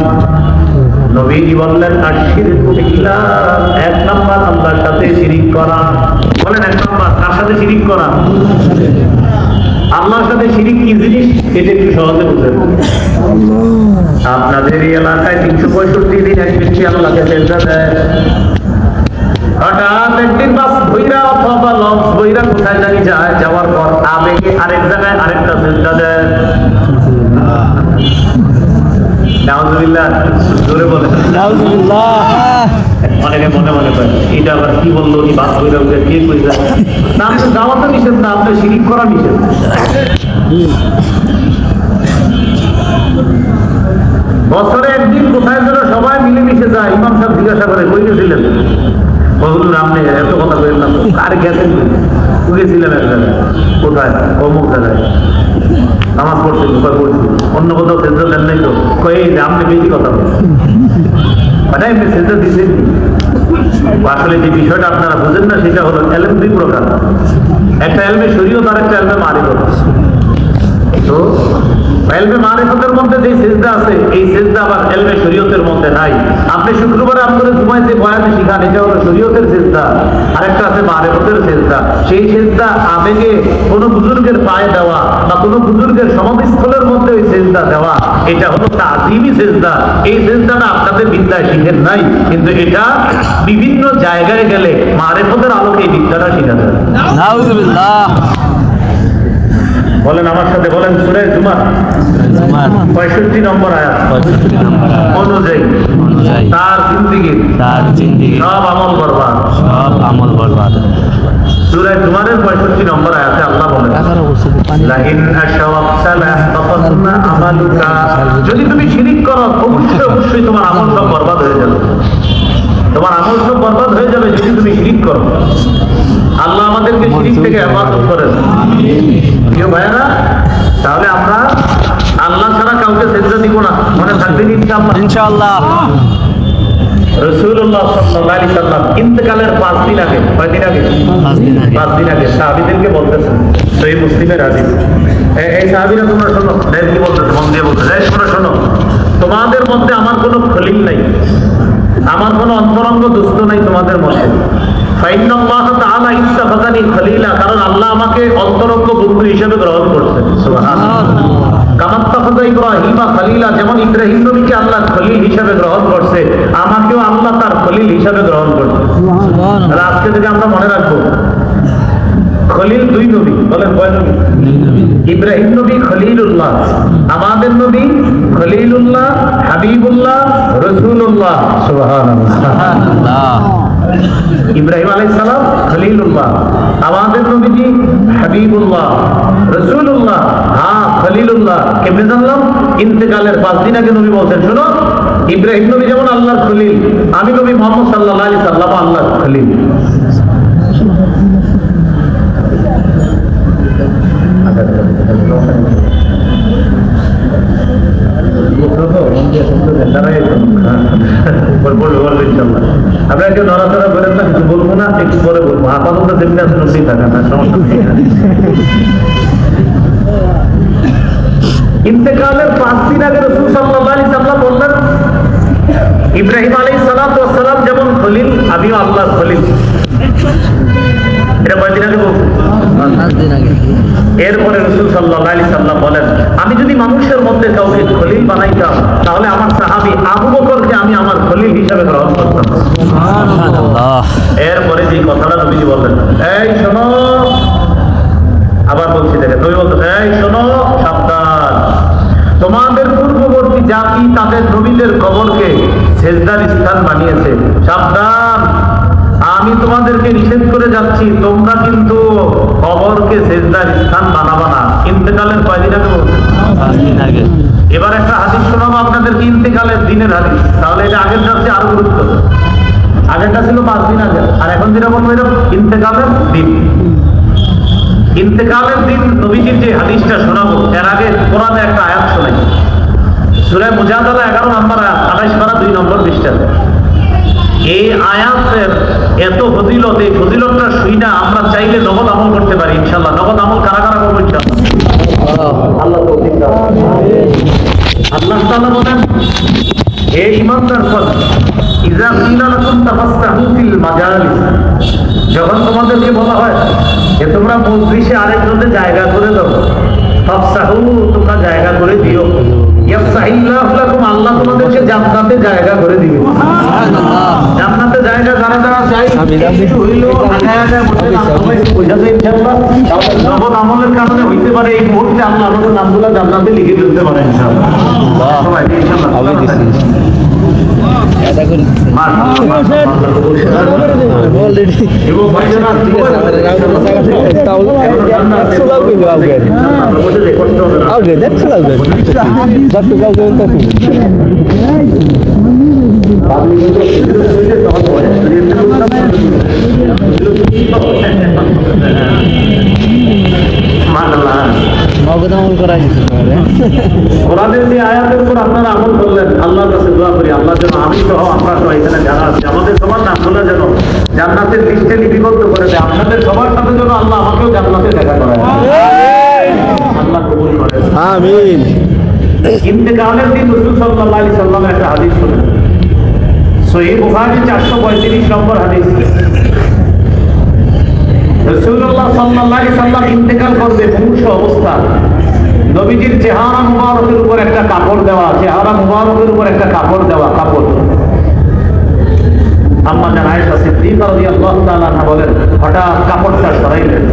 নবীজি বললেন আশিরকু বিল্লাহ, 1 নাম্বার আল্লাহর সাথে শিরিক করা। বলেন 1 নাম্বার কার সাথে শিরিক করা? আল্লাহর সাথে শিরিক কি জিনিস এটা একটু সহজে বুঝেন। আপনাদের এই এলাকায় 365 দিন এক ব্যক্তি আল্লাহকে সেজদা দেয়। হঠাৎ একদিন বাস বইরা অথবা লঞ্চ বইরা কোথায় জানি যায়, যাওয়ার পর আবেগে আরেক জায়গায় আরেকটা সেজদা দেয়। নাউযুবিল্লাহ, জোরে বলেন নাউযুবিল্লাহ। অনেকে মনে মনে করে এটা আবার কি বললো, কি বাস বইরা উঠে কে কইরা না, আপনি যাওয়া তো নিষেধ না, আপনি শিরিক করা নিষেধ। বছরে একদিন কোথায় যেন সবাই মিলেমিশে যায়, ইমাম সাহেব জিজ্ঞাসা করে কই গেছিলেন? হুজুর আপনি এত কথা বলেন না, আর গেছেন গেছিলাম এক জায়গায়। কোথায়? অমুক জায়গায় নামাজ পড়ছি, পড়ছি, অন্য কোথাও সেজদা দেন নাই তো? কই আপনি বেশি কথা বলেন, মানে আপনি সেজদা দিচ্ছেন। আসলে যে বিষয়টা আপনারা বুঝেন না সেটা হলো এলম 2 প্রকার, একটা এলমে শরীয়ত আর একটা এলমে মারিফত। তো এলমে মারিফতের মধ্যে যে সেজদা আছে, এই সেজদা আবার এলমে শরীয়তের মধ্যে নাই। আপনি শুক্রবারে আপনাদের জুমায় যে বয়ানে শিখান, এটা হলো শরীয়তের সেজদা, আরেকটা আছে মারিফতের সেজদা। সেই সেজদা আবেগে কোনো বুজুর্গের পায়ে দেওয়া বা কোনো বুজুর্গের সমাধিস্থলের মধ্যে ওই সেজদা দেওয়া, এটা হলো তাজিমি সেজদা। এই সেজদাটা আপনাদের বিদ্যায় শিখেন নাই, কিন্তু এটা বিভিন্ন জায়গায় গেলে মারিফতের আলোকে এই বিদ্যাটা শিখা যায়। নাউযুবিল্লাহ। বলেন আমার সাথে, বলেন সূরা জুমার 65 নম্বর আয়াত অনুযায়ী তার জিন্দেগি সব আমল বরবাদ। সূরা জুমারের 65 নম্বর আয়াতে আল্লাহ বলেন লাইন আশরাকতা লাহবাতান্না আমালুকা, যদি তুমি শিরক করো অবশ্যই তোমার আমল সব বরবাদ হয়ে যাবে। তোমার আমল সব বরবাদ হয়ে যাবে যদি তুমি শিরক করো। আল্লাহ আমাদেরকে শিরক থেকে হেফাজত করেন। কেউ ভাইরা, তাহলে আমরা আল্লাহ ছাড়া কাউকে সেজদা দিব না, মনে থাকবেন ইনশাআল্লাহ। রাসূলুল্লাহ সাল্লাল্লাহু আলাইহি সাল্লাম ইন্তেকালের 5 দিন আগে, কয়দিন আগে? 5 দিন আগে সাহাবীদেরকে বলতেছেন, সহিহ মুসলিমের হাদিস, এই সাহাবীরা তোমরা শোনো, দেখো কি বলতেছে, মন দিয়ে বলতেছে, এই তোমরা শোনো, তোমাদের মধ্যে আমার কোনো খলিল নাই, আমার কোনো অন্তরঙ্গ দোস্ত নাই তোমাদের মধ্যে। ফাইন্নাল্লাহ তাআলা ইত্তাখাযানি খলিলা, কারণ আল্লাহ আমাকে অন্তরঙ্গ বন্ধু হিসেবে গ্রহণ করছেন। সুবহানাল্লাহ। কামাত্তাখাযা ইব্রাহিমা খলিলা, যেমন ইব্রাহিম নবীকে আল্লাহ খলিল হিসেবে গ্রহণ করছে, আমাকেও আল্লাহ তার খলিল হিসেবে গ্রহণ করছে। সুবহানাল্লাহ। আজকে থেকে আমরা মনে রাখবো খলিল 2 নবী, বলেন কয় নবী? ইব্রাহিম নবী খলিলুল্লাহ, আমাদের নবী খলিলুল্লাহ, হাবিবুল্লাহ, রাসূলুল্লাহ। সুবহানাল্লাহ। ইব্রাহিম আলাইহিস সালাম খলিলুল্লাহ, আমাদের নবীজি হাবিবুল্লাহ, রাসূলুল্লাহ, হ্যাঁ খলিলুল্লাহ। কেমনে জানলাম? ইন্তেকালের 5 দিন আগে নবী বলছেন, শোনো, ইব্রাহিম নবী যেমন আল্লাহর খলিল, আমি নবী মুহাম্মদ সাল্লাল্লাহু আলাইহি সাল্লাম আল্লাহর খলিল। আপনারা কেউ নড়াচড়া করেন না, কিছু বলবো না, একটু পরে বলবো, আপাতত যেমনি আছে নড়তেই থাকেন না, সমস্যা নেই। ইন্তেকালের 5 দিন আগে রাসূল সাল্লাল্লাহু আলাইহি সাল্লাম বললেন, ইব্রাহিম আলাইহিস সালাতু ওয়াস সালাম যেমন খলিল, আমিও আল্লাহর খলিল। এটা কয়দিন আগে বলছেন? 5 দিন আগে। এরপরে রাসূল সাল্লাল্লাহু আলাইহি সাল্লাম বলেন, আমি যদি মানুষের মধ্যে কাউকে খলিল বানাইতাম, তাহলে আমার সাহাবী আবু বকরকে আমি আমার খলিল হিসেবে গ্রহণ করতাম। সুবহানাল্লাহ। এরপরে যে কথাটা নবীজি বললেন, এই শোনো, আবার বলছি, দেখেন নবী বলতেন, এই শোনো, সাবধান, তোমাদের পূর্ববর্তী জাতি তাদের নবীদের কবরকে সেজদার স্থান বানিয়েছে, সাবধান, আমি তোমাদেরকে নিষেধ করে যাচ্ছি, তোমরা কিন্তু কবরকে সেজদার স্থান বানাবা না। ইন্তেকালের কয়দিন আগে বলছেন? 5 দিন আগে। এবার একটা হাদিস শোনাবো আপনাদেরকে, ইন্তেকালের দিনের হাদিস, তাহলে এটা আগের যাচ্ছে আরো গুরুত্ব। আগেরটা ছিল 5 দিন আগে, আর এখন যেটা বলবো এটা ইন্তেকালের দিন। ইন্তেকালের দিন নবীজির যে হাদিসটা শোনাবো, এর আগে কোরআনে একটা আয়াত শোনাই, সূরা মুজাদালা 11 নম্বর আয়াত, 28 পারা 2 নম্বর পৃষ্ঠা। এই আয়াতের এত ফজিলত, এই ফজিলতটা শুই না আমরা চাইলে নগদ আমল করতে পারি ইনশাআল্লাহ। নগদ আমল কারা কারা করবো ইনশাআল্লাহ? আল্লাহ তৌফিক দান। আল্লাহ তাআলা বলেন, হে ঈমানদারগণ, ইযা কিলা লাকুম তাফাসসাহু ফিল মাজালিস, যখন তোমাদেরকে বলা হয় যে তোমরা মজলিসে আরেকজনের জায়গা করে দাও, ফাফসাহু, তোমরা জায়গা করে দিও, ইয়াফসাহিল্লাহু লাকুম, আল্লাহ তোমাদেরকে জান্নাতে জায়গা করে দিবে। সুবহানাল্লাহ। জান্নাতে জায়গা যারা যারা চাই, একটু হইলো আগায় আগায় বসে সবাই বুঝাতে ইনশাআল্লাহ। তাহলে নগদ আমলের কারণে হইতে পারে এই মুহূর্তে আল্লাহ আমাদের নামগুলো জান্নাতে লিখে ফেলতে পারে ইনশাআল্লাহ। সবাই ইনশাআল্লাহ হবে দিছি। কোরআনের যে আয়াতের উপর আপনারা আমল করলেন, আল্লাহর কাছে দোয়া করি আল্লাহ যেন আমি সহ আমরা সহ এখানে যারা আছে আমাদের সবার নামগুলো যেন জান্নাতের লিস্টে লিপিবদ্ধ করে দেয়। আপনাদের সবার সাথে যেন আল্লাহ আমাকেও জান্নাতে দেখা করায়, আল্লাহ কবুল করেন, আমিন। ইন্তেকালের দিন রাসূল সাল্লাল্লাহু আলাইহি সাল্লামের একটা হাদিস শুনেন, সহিহ বুখারী 435 নম্বর হাদিস। রাসূলুল্লাহ সাল্লাল্লাহু আলাইহি সাল্লাম ইন্তেকাল করবে মুমূর্ষ অবস্থা, নবীজির চেহারা মুবারকের উপর একটা কাপড় দেওয়া, চেহারা মুবারকের উপর একটা কাপড় দেওয়া, কাপড়। আম্মা জান আয়েশা সিদ্দিকা রাদিয়াল্লাহু তাআলা বলেন, হঠাৎ কাপড়টা সরাইলেন,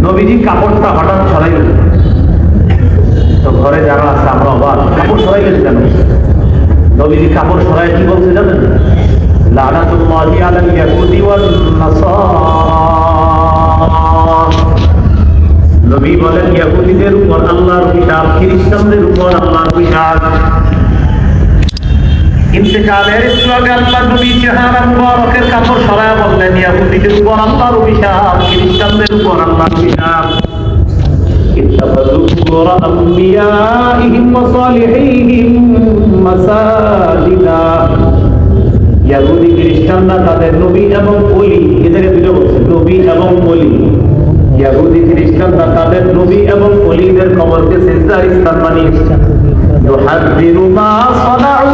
নবীজি কাপড়টা হঠাৎ সরাইলেন, তো ঘরে যারা আছে আমরা অবাক, কাপড় সরাই গেছে কেন? নবীজি কাপড় সরাই কি বলছে জানেন? লানাতুল্লাহি আলাল ইয়াহুদি ওয়ান নাসারা। নবী বলেন ইহুদিদের উপর আল্লাহর অভিশাপ, খ্রিস্টানদের উপর আল্লাহর অভিশাপ। ইন্তেকালের আগে আল্লাহ নবী চেহারা মুবারকের কাপড় সরায়া বললেন ইহুদিদের উপর আল্লাহর অভিশাপ, খ্রিস্টানদের উপর আল্লাহর অভিশাপ। ইত্তাখাযু কুবুর আমবিয়াইহিম ওয়া সালিহিহিম মাসাজিদা। ইহুদি খ্রিস্টানরা তাদের নবী এবং ওলি, এদেরকে দুটো বলছে, নবী এবং ওলি। ইহুদি খ্রিস্টানরা তাদের নবী এবং ওলিদের কবরকে সিজদার স্থান বানিয়েছে। ইউহাযযিরু মা সানাউ,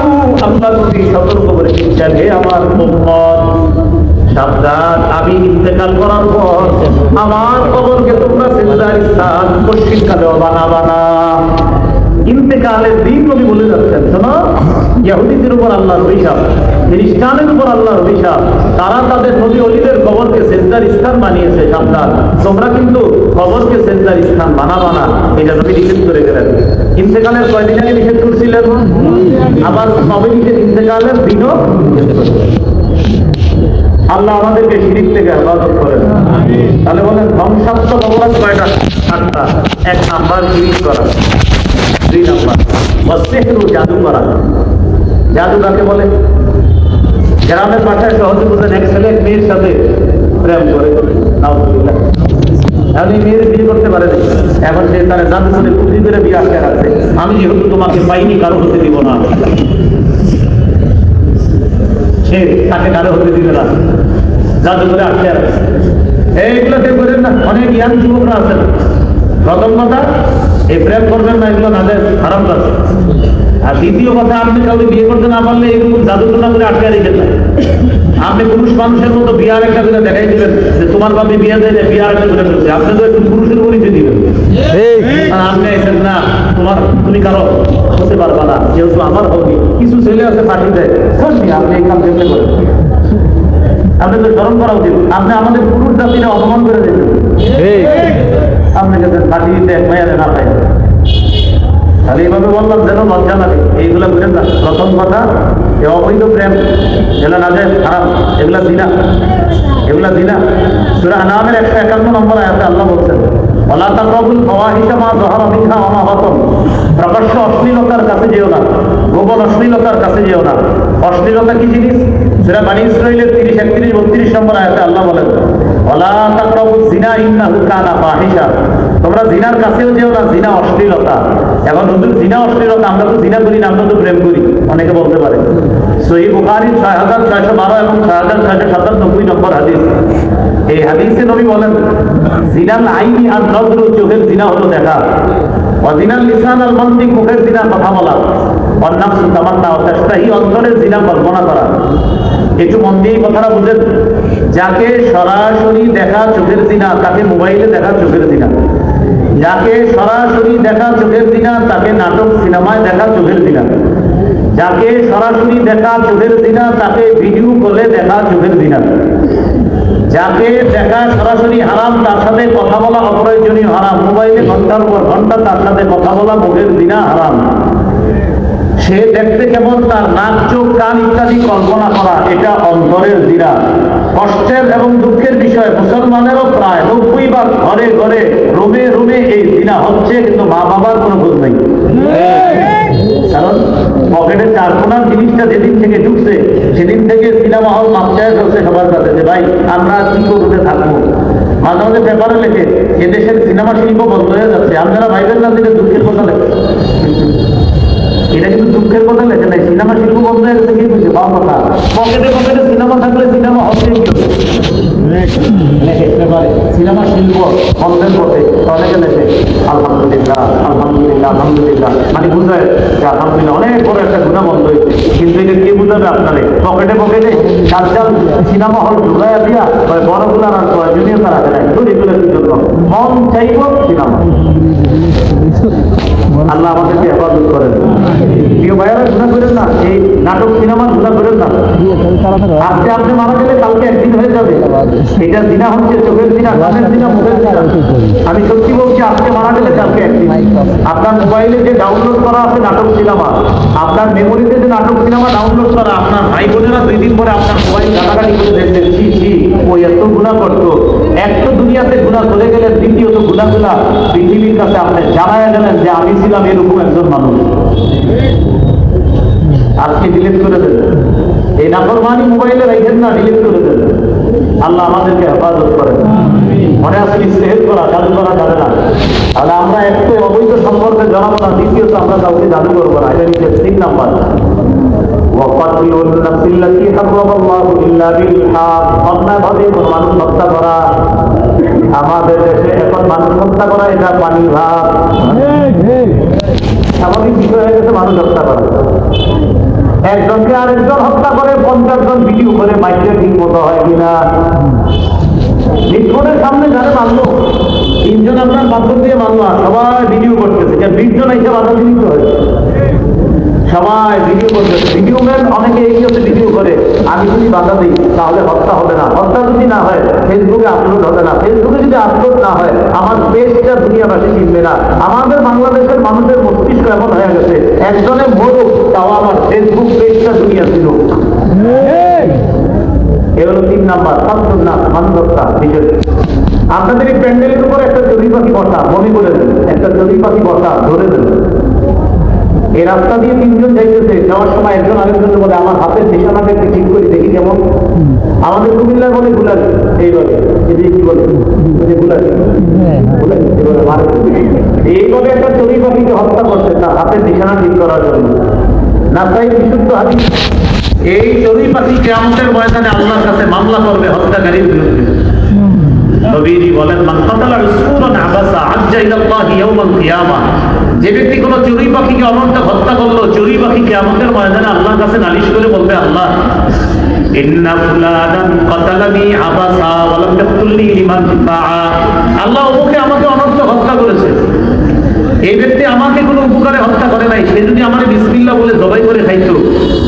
আল্লাহ নবী সতর্ক করে দিচ্ছেন, হে আমার উম্মত সাবধান, আমি ইন্তেকাল করার পর আমার কবরকে তোমরা সিজদার স্থান পশ্চিমকালেও বানাবা না। ইন্তেকালের দিন নবী বলে যাচ্ছেন, শোনো ইহুদিদের উপর আল্লাহর অভিশাপ, খ্রিস্টানের উপর আল্লাহর অভিশাপ, তারা তাদের নবী ওলিদের কবরকে সিজদার স্থান বানিয়েছে, সাবধান তোমরা কিন্তু কবরকে সিজদার স্থান বানাবা না। এটা নবী নিষেধ করে গেলেন। ইন্তেকালের কয়দিন আগে নিষেধ করছিলেন, আবার নবীজির ইন্তেকালের দিনও নিষেধ করছিলেন। আল্লাহ আমাদেরকে শিরিক থেকে হেফাজত করেন। তাহলে বলেন ধ্বংসাত্মক অপরাধ কয়টা? 8টা। 1 নাম্বার শিরিক করা, 2 নাম্বার ওয়াসিহরু, জাদু করা। জাদু কাকে বলে? গ্রামের বাসায় সহজে বুঝেন, এক ছেলে এক মেয়ের সাথে প্রেম করে, নাউযুবিল্লাহ, এখন এই মেয়ের বিয়ে করতে পারে না, এখন সে তার জাদু করে বুদ্ধি করে বিয়ে আটকে রাখছে, আমি যেহেতু তোমাকে পাইনি কারো হতে দিব না, সে তাকে কারো হতে দিবে না, জাদু করে আটকে রাখছে। এইগুলো কেউ করেন না, অনেক ইয়াং যুবকরা আছেন। প্রথম কথা, এই প্রেম করবেন না, এগুলো তাদের হারাম কাজ। আর দ্বিতীয় কথা, আপনি কাউকে বিয়ে করতে না পারলে এরকম জাদুটনা করে আটকে রেখে দেন। আপনি পুরুষ মানুষের মতো বিয়ার একটা করে দেখাই দিলেন যে তোমার বাপে বিয়ে দেয়, বিয়ার একটা করে ফেলছে, আপনি তো একটু পুরুষের পরিচয় দিবেন। আপনি এসেন না, তুমি কারো হতে পারবা না, যেহেতু আমার হবে। কিছু ছেলে আছে পাঠি দেয়, আপনি এই কাম কেমনে করেন? আপনি তো স্মরণ করা উচিত। আপনি আমাদের পুরুষ জাতিরা অপমান করে দিতেন, আপনি গেছেন পাঠিয়ে দেয় মেয়ারে না পাই। তাহলে এইভাবে বললাম যেন লজ্জা লাগে, এইগুলা বুঝেন না। প্রথম কথা, এ অবৈধ প্রেম, এগুলা না যায় খারাপ, এগুলা জিনা, এগুলা জিনা। সূরা আনআমের 151 নম্বর আয়াতে আল্লাহ বলছেন, ওয়ালা তাকরাবুল ফাওয়াহিশা মা যাহারা মিনহা ওয়া মা বাতান। প্রকাশ্য অশ্লীলতার কাছে যেও না, গোপন অশ্লীলতার কাছে যেও না। অশ্লীলতা কি জিনিস? সূরা বনী ইসরাঈলের 30, 31, 32 নম্বর আয়াতে আল্লাহ বলেন, ওয়ালা তাকরাবুজ জিনা ইন্নাহু কানা ফাহিশা। তোমরা জিনার কাছেও যেও না, জিনা অশ্লীলতা। এখন হুজুর জিনা অশ্লীলতা, আমরা তো জিনা করি না, আমরা তো প্রেম করি, অনেকে বলতে পারে। সহিহ বুখারীর 6612 এবং 6697 নম্বর হাদিস। এই হাদিসে নবী বলেন, জিনাল আইনি আর নজরু, চোখের জিনা হলো দেখা। ওয়া জিনাল লিসান আল মানতিক, মুখের জিনা কথা বলা। ওয়ান নাফসু তামান্না, তাশতাহি, অন্তরের জিনা কল্পনা করা। একটু মন দিয়ে কথাটা বুঝেন। যাকে সরাসরি দেখা চোখের জিনা, তাকে মোবাইলে দেখা চোখের জিনা। যাকে সরাসরি দেখা চোখের জিনা, তাকে নাটক সিনেমায় দেখা চোখের জিনা। যাকে সরাসরি দেখা চোখের জিনা, তাকে ভিডিও কলে দেখা চোখের জিনা। যাকে দেখা সরাসরি হারাম, তার সাথে কথা বলা অপ্রয়োজনীয় হারাম। মোবাইলে ঘন্টার পর ঘন্টা তার সাথে কথা বলা মুখের জিনা হারাম। সে দেখতে কেমন, তার নাক, চোখ, কান ইত্যাদি কল্পনা করা, এটা অন্তরের জিনা। কষ্টের এবং দুঃখের বিষয়, মুসলমানেরও প্রায় 90 ঘরে ঘরে, রুমে রুমে এই জিনা হচ্ছে, কিন্তু মা বাবার কোনো খোঁজ নেই। কারণ পকেটের চারকোনার জিনিসটা যেদিন থেকে ঢুকছে, সেদিন থেকে সিনেমা হল মাপচায় চলছে সবার কাছে, যে ভাই আমরা কি করতে থাকবো। মাঝে মাঝে পেপারে লেখে, এদেশের সিনেমা শিল্প বন্ধ হয়ে যাচ্ছে। আপনারা ভাইবেন না যে দুঃখের কথা লেখে, এটা কিন্তু দুঃখের কথা লেখে নাই। সিনেমা শিল্প বন্ধ হয়ে গেছে, কি বুঝছে বাবা কথা। পকেটে পকেটে সিনেমা থাকলে সিনেমা হচ্ছে সিনেমা শিল্প বন্ধের পথে, অনেকে লেখে আলহামদুলিল্লাহ আলহামদুলিল্লাহ আলহামদুলিল্লাহ, মানে বুঝায় যে আলহামদুলিল্লাহ অনেক বড় একটা গুণা বন্ধ হয়েছে। কিন্তু এটা কে বুঝাবে আপনারে? পকেটে পকেটে সাতজাল সিনেমা হল ঢুকাইয়া দিয়া বড়গুলার আর প্রয়োজনীয়তা রাখে নাই। এগুলো কি জন্য? মন চাইব সিনেমা। আল্লাহ আমাদেরকে হেফাজত করেন। প্রিয় ভাইয়েরা, গুনাহ করেন না, এই নাটক সিনেমার গুনাহ করেন না। আজকে আপনি মারা গেলে কালকে একদিন হয়ে যাবে। এটা জিনা হচ্ছে, চোখের জিনা, কানের জিনা, মুখের জিনা। আমি সত্যি বলছি, আজকে মারা গেলে কালকে একদিন। আপনার মোবাইলে যে ডাউনলোড করা আছে নাটক সিনেমা, আপনার মেমোরিতে যে নাটক সিনেমা ডাউনলোড করা, আপনার ভাই বোনেরা 2 দিন পরে আপনার মোবাইল ঘাটাঘাটি করে দেখবেন, ছি ছি ও এত গুনাহ করতো। এক তো দুনিয়াতে গুনাহ করে গেলেন, দ্বিতীয়ত গুনাহগুলা পৃথিবীর কাছে আপনি জানায়া গেলেন যে আমি ছিলাম এরকম একজন মানুষ। আজকে ডিলিট করে দেন এই নাফরমানি, মোবাইলে রাখেন না, ডিলিট করে দেন। আল্লাহ আমাদেরকে হেফাজত করেন। মনে আসলে সেহের করা, জাদু করা যাবে না। তাহলে আমরা একটু অবৈধ সম্পর্কে জানাবো না, দ্বিতীয়ত আমরা কাউকে জাদু করবো না। এটা নিচে 3 নাম্বার, অন্যায়ভাবে কোন মানুষ হত্যা করা। আমাদের দেশে এখন মানুষ হত্যা করা এটা পানি ভাব, স্বাভাবিক বিষয় হয়ে গেছে মানুষ হত্যা করা। একজনকে আরেকজন হত্যা করে 50 জন ভিডিও করে মাইকে ঠিক মতো হয় কিনা। নিষ্ঠুরের সামনে যারা মানলো, 3 জন আপনার মাধ্যম দিয়ে মানলো, সবাই ভিডিও করতেছে, 20 জন এসে বাধা দিতে হয়, সবাই ভিডিও করতেছে। ভিডিও ম্যান অনেকে এই হচ্ছে ভিডিও করে, আমি যদি বাধা দিই তাহলে হত্যা হবে না, হত্যা যদি না হয় ফেসবুকে আপলোড হবে না, ফেসবুকে যদি আপলোড না হয় আমার পেজটা দুনিয়াবাসী চিনবে না। আমাদের বাংলাদেশের মানুষের মস্তিষ্ক এমন হয়ে গেছে, একজনে মরুক তাও আমার ফেসবুক পেজটা দুনিয়া ছিল। এ হলো 3 নাম্বার, না মানুষ হত্যা বিষয়। আপনাদের এই প্যান্ডেলের উপর একটা চড়ুই পাখি বসা, মনে করে দেন, একটা চড়ুই পাখি বসা ধরে দেন। এই রাস্তা দিয়ে 3 জন যাইতেছে, যাওয়ার সময় একজন আরেকজনের বলে আমার হাতের নিশানাটা একটু ঠিক করে দেখি কেমন। আমাদের কুমিল্লার বলে গুলালি, এইভাবে কি বলে গুলালি, এইভাবে একটা চড়ুই পাখিকে হত্যা করছে তার হাতের নিশানা ঠিক করার জন্য। না তাই বিশুদ্ধ হাদিস, এই চড়ুই পাখি কিয়ামতের ময়দানে আল্লাহর কাছে মামলা করবে হত্যাকারীর বিরুদ্ধে। নবীজি বলেন, মান কাতালা রাসূলান আবাসা আজ্জা ইলাল্লাহি ইয়াউমাল কিয়ামাহ, যে ব্যক্তি কোনো চড়ুই পাখিকে অনর্থক হত্যা করলো, চড়ুই পাখি কিয়ামতের ময়দানে আল্লাহর কাছে নালিশ করে বলবে, আল্লাহ ইন্না ফুলানান কাতালানি আবাসা ওয়া লাম ইয়াকতুলনি লিমান ফাআ, আল্লাহ ওকে আমাকে অনর্থক হত্যা করেছে, এই ব্যক্তি আমাকে কোনো উপকারে হত্যা করে নাই, সে যদি আমাকে বিসমিল্লাহ বলে জবাই করে খাইতো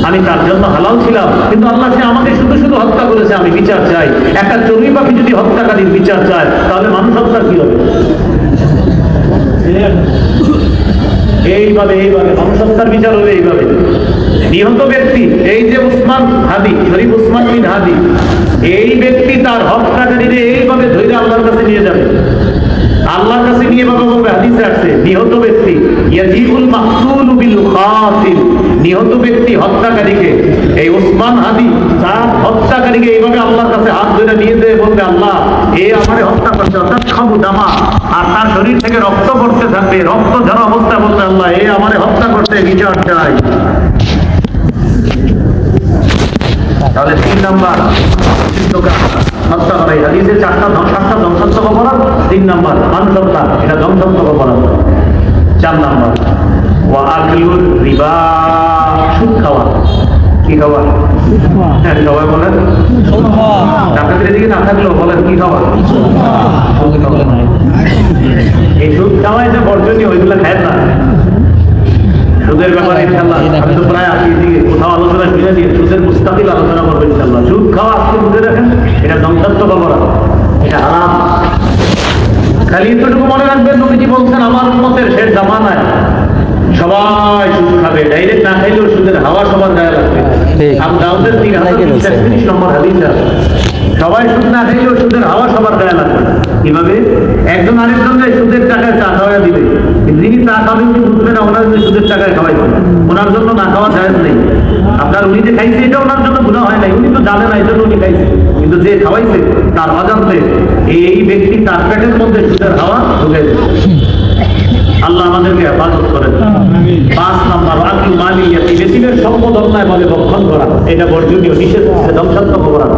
আমি তার জন্য হালাল ছিলাম, কিন্তু আল্লাহ সে আমাকে শুধু শুধু হত্যা করেছে, আমি বিচার চাই। একটা চড়ুই পাখি যদি হত্যাকারীর বিচার চায় তাহলে মানুষ হত্যার কি হবে? এইভাবে মানুষ হত্যার বিচার হবে এইভাবে। নিহত ব্যক্তি, এই যে উসমান হাদি, শরীফ উসমান বিন হাদি, এই ব্যক্তি তার হত্যাকারীদের এইভাবে ধরে আল্লাহর কাছে নিয়ে যাবে। আল্লাহর কাছে নিয়ে বাবা বলবে, হাদিসে আসছে, নিহত ব্যক্তি ইয়াজিউল মাকতুলু বিল কাতিল, নিহত ব্যক্তি হত্যাকারীকে, এই উসমান হাদি তার হত্যাকারীকে এইভাবে আল্লাহর কাছে হাত ধরে নিয়ে যেয়ে বলবে, আল্লাহ এ আমারে হত্যা করছে, অর্থাৎ খাবু দামা, আর তার শরীর থেকে রক্ত পড়তে থাকবে, রক্ত ঝরা অবস্থা বলবে, আল্লাহ এ আমারে হত্যা করতে, বিচার চাই। তাহলে 3 নাম্বার হত্যা করা, হাদিসে 7টা ধ্বংসাত্মক অপরাধ, 3 নাম্বার মানুষ হত্যা, এটা ধ্বংসাত্মক অপরাধ। 4 নাম্বার ওয়া আকলুর রিবা, সুদ খাওয়া। কি খাওয়া? হ্যাঁ সবাই বলেন, আপনাদের এদিকে না থাকলেও বলেন কি খাওয়া? এই সুদ খাওয়া এটা বর্জনীয়, ওইগুলো খায় না। সুদের ব্যাপারে ইনশাআল্লাহ আমি তো প্রায় আসি দিকে কোথাও আলোচনা শুনে দিয়ে সুদের মুস্তাকিল আলোচনা করবো ইনশাআল্লাহ। সুদ খাওয়া আজকে বুঝে রাখেন, এটা ধ্বংসাত্মক অপরাধ, এটা হারাম। খালি এতটুকু মনে রাখবেন, নবীজি বলছেন আমার উম্মতের শেষ জামানায় সবাই সুদ খাবে, ডাইরেক্ট না খাইলেও সুদের হাওয়া সবার গায়ে লাগবে। আবু দাউদের 3033 নম্বর হাদিস, সবাই সুদ না খাইলেও সুদের হাওয়া সবার গায়ে লাগবে। কিভাবে? একজন আরেকজনকে সুদের টাকায় চা খাওয়া দিবে, যিনি চা খাবেন কি বুঝবে না ওনার সুদের টাকায় খাওয়াইছে, ওনার জন্য না খাওয়া জায়েজ নেই। আপনার উনি যে খাইছে এটা ওনার জন্য গুনাহ হয় নাই, উনি তো জানে না এই জন্য উনি খাইছে, কিন্তু যে খাওয়াইছে তার অজান্তে এই ব্যক্তি তার পেটের মধ্যে সুদের হাওয়া ঢুকে যায়। আল্লাহ আমাদেরকে হেফাজত করেন। 5 নাম্বার আকিল মালি ইয়াতিম, এতিমের সম্পদ অন্যায় ভাবে ভক্ষণ করা, এটা বর্জনীয়, নিষেধ, ধ্বংসাত্মক অপরাধ।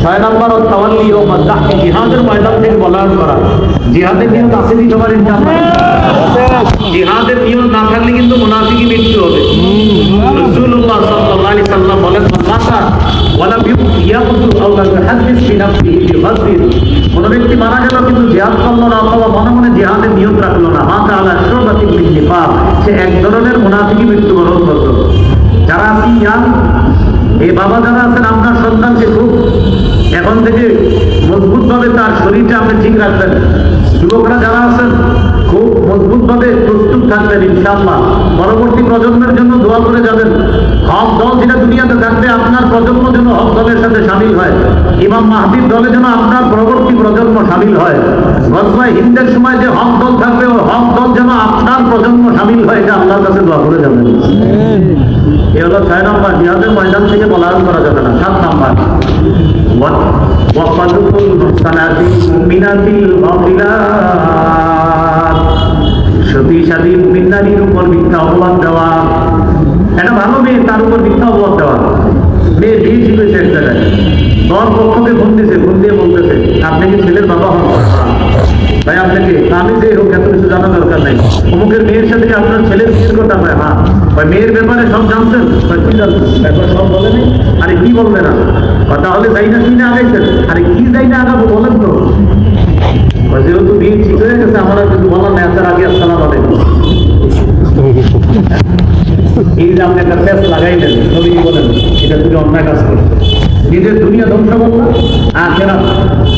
6 নাম্বার তাওয়াল্লি ও মাদাহ, জিহাদের ময়দান থেকে বলায়ন করা। জিহাদের নিয়ত আছে কি সবার? ইনশাআল্লাহ জিহাদের নিয়ত না থাকলে কিন্তু মুনাফিকি মৃত্যু হবে। রাসূলুল্লাহ সাল্লাল্লাহু আলাইহি সাল্লাম বলেন, মাতা ওয়ালা ইয়াকুতু আও লা ইহাদিস বিনাফসিহি বিগাসবিন কোন ব্যক্তি মারা গেল কিন্তু জিহাদ করলো না অথবা মনে মনে জিহাদের নিয়ত রাখলো না, মাতা আলা শুরবাতি মিন নিফাক, সে এক ধরনের মুনাফিকি মৃত্যুবরণ করলো। যারা আছি ইয়াং, এই বাবা যারা আছেন আপনার সন্তানকে খুব এখন থেকে মজবুত ভাবে তার শরীরটা আপনি ঠিক রাখবেন। যুবকরা যারা আছেন খুব মজবুত ভাবে প্রস্তুত থাকবেন ইনশাআল্লাহ। পরবর্তী প্রজন্মের জন্য দোয়া করে যাবেন। হক দল যেটা দুনিয়াতে থাকবে আপনার প্রজন্ম যেন হক দলের সাথে সামিল হয়। ইমাম মাহদির দলে যেন আপনার পরবর্তী প্রজন্ম সামিল হয়। গজওয়ায়ে হিন্দের সময় যে হক দল থাকবে ও হক দল যেন আপনার প্রজন্ম সামিল হয়, এটা আল্লাহর কাছে দোয়া করে যাবেন। এ হলো 6 নম্বর, জিহাদের ময়দান থেকে পলায়ন করা যাবে না। 7 নম্বর, ওয়াফাদুল মুহসানাতিল মুমিনাতিল গাফিলাত, সতীসাধী মুমিন নারীর উপর মিথ্যা অপবাদ দেওয়া। একটা ভালো মেয়ে, তার উপর মিথ্যা অপবাদ দেওয়া। মেয়ে বিয়ে শিখেছে এক জায়গায়, দল পক্ষকে ফোন দিয়েছে, ফোন দিয়ে বলতেছে আপনি কি ছেলের বাবা হন? ভাই আপনাকে আমি যে হোক এত কিছু জানা দরকার নাই, অমুকের মেয়ের সাথে আপনার ছেলের বিয়ের কথা হয়। হ্যাঁ ভাই, মেয়ের ব্যাপারে সব জানতেন? কি জানতেন? ব্যাপার সব বলেনি। আরে কি বলবে না? তাহলে যাই না শুনে আগাইছেন? আরে কি যাই না আগাবো বলেন তো। যেহেতু বিয়ে ঠিক হয়ে গেছে, আমার আর কিছু বলার নেই, তার আগে আসসালাম আলাইকুম। এই যে আপনি একটা প্যাচ লাগাইলেন, নবী বলেন এটা তুমি অন্যায় কাজ করো, নিজের দুনিয়া ধ্বংস করবা, আখিরাত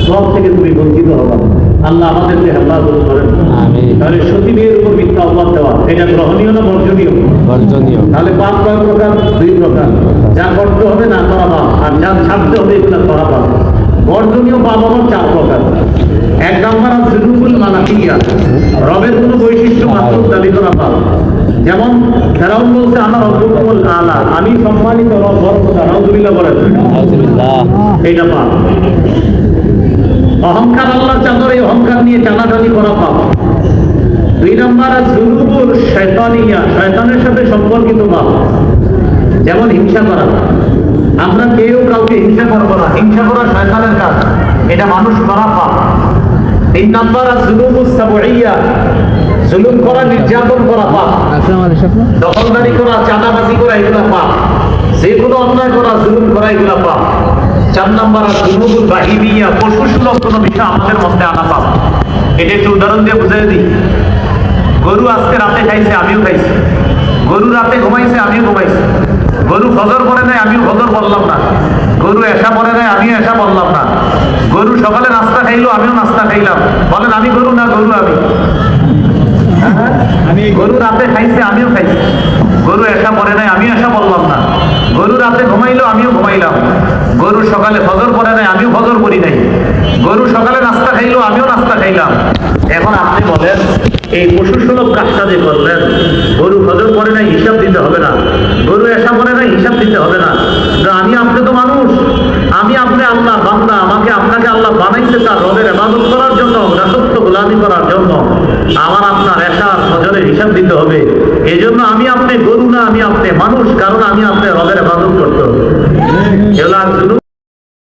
সব থেকে তুমি বঞ্চিত হবা। আল্লাহ আমাদেরকে হেফাজত করেন। তাহলে সতী মেয়ের উপর মিথ্যা অপবাদ দেওয়া এটা গ্রহণীয় না বর্জনীয়? বর্জনীয়। তাহলে পাপ কয় প্রকার? 2 প্রকার। যা করতে হবে না করা পাপ, আর যা ছাড়তে হবে এগুলো করা পাপ। বর্জনীয় পাপ আবার 4 প্রকার। 1 নম্বর যুনুবুল মালাকিয়া, রবের কোনো বৈশিষ্ট্য মাত্র দাবি করা পাপ। যেমন ফেরাউন বলছে আমার রব্বুকুমুল আলা, আমি সম্মানিত রব, বরকতা, নাউযুবিল্লাহ বলেন, এইটা পাপ। অহংকার, আল্লাহর চাদরে অহংকার নিয়ে টানাটানি করা পাপ। 2 নম্বর যুনুবুল শয়তানিয়া, শয়তানের সাথে সম্পর্কিত পাপ। যেমন হিংসা করা, আমরা কেউ কাউকে হিংসা করবো না, হিংসা করা শয়তানের কাজ, এটা মানুষ করা পাপ। 3 নম্বর যুনুবুস সাবঈয়া, জুলুম করা, নির্যাতন করা পাপ। দখলদারি করা, চাঁদাবাজি করা, এগুলা পাপ। যে কোনো অন্যায় করা, জুলুম করা, এগুলা পাপ। 4 নম্বর যুনুবুল বাহিমিয়া, পশুসুলভ কোনো বিষয় আমাদের মধ্যে আনা পাপ। এটা একটু উদাহরণ দিয়ে বুঝিয়ে দিই। গরু আজকে রাতে খাইছে, আমিও খাইছি। গরু রাতে ঘুমাইছে, আমিও ঘুমাইছি। গরু ফজর পড়ে নাই, আমিও ফজর বললাম না। গরু এশা পড়ে নাই, আমিও এশা বললাম না। গরু সকালে নাস্তা খাইলো, আমিও নাস্তা খাইলাম। বলেন আমি গরু না গরু? আমি গরু রাতে খাইছে, আমিও খাইছি। গরু এশা পড়ে নাই, আমিও এশা বললাম না। গরু রাতে ঘুমাইলো, আমিও ঘুমাইলাম। গরু সকালে ফজর পড়ে নাই, আমিও ফজর পড়ি নাই। গরু সকালে নাস্তা খাইলো, আমিও নাস্তা খাইলাম। এখন আপনি বলেন এই পশুসুলভ কাজটা যে করলেন, গরু ফজর পড়ে নাই হিসাব দিতে হবে না, গরু এশা পড়ে নাই হিসাব দিতে হবে না। আমি আপনি তো মানুষ, আমি আপনি আল্লাহ বান্দা, আমাকে আপনাকে আল্লাহ বানাইছে তার রবের ইবাদত করার জন্য, দাসত্ব গোলামি করার জন্য। আমার আপনার এশার ফজরের হিসাব দিতে হবে। এই জন্য আমি আপনি গরু না, আমি আপনি মানুষ, কারণ আমি আপনি রবের ইবাদত করতে হবে।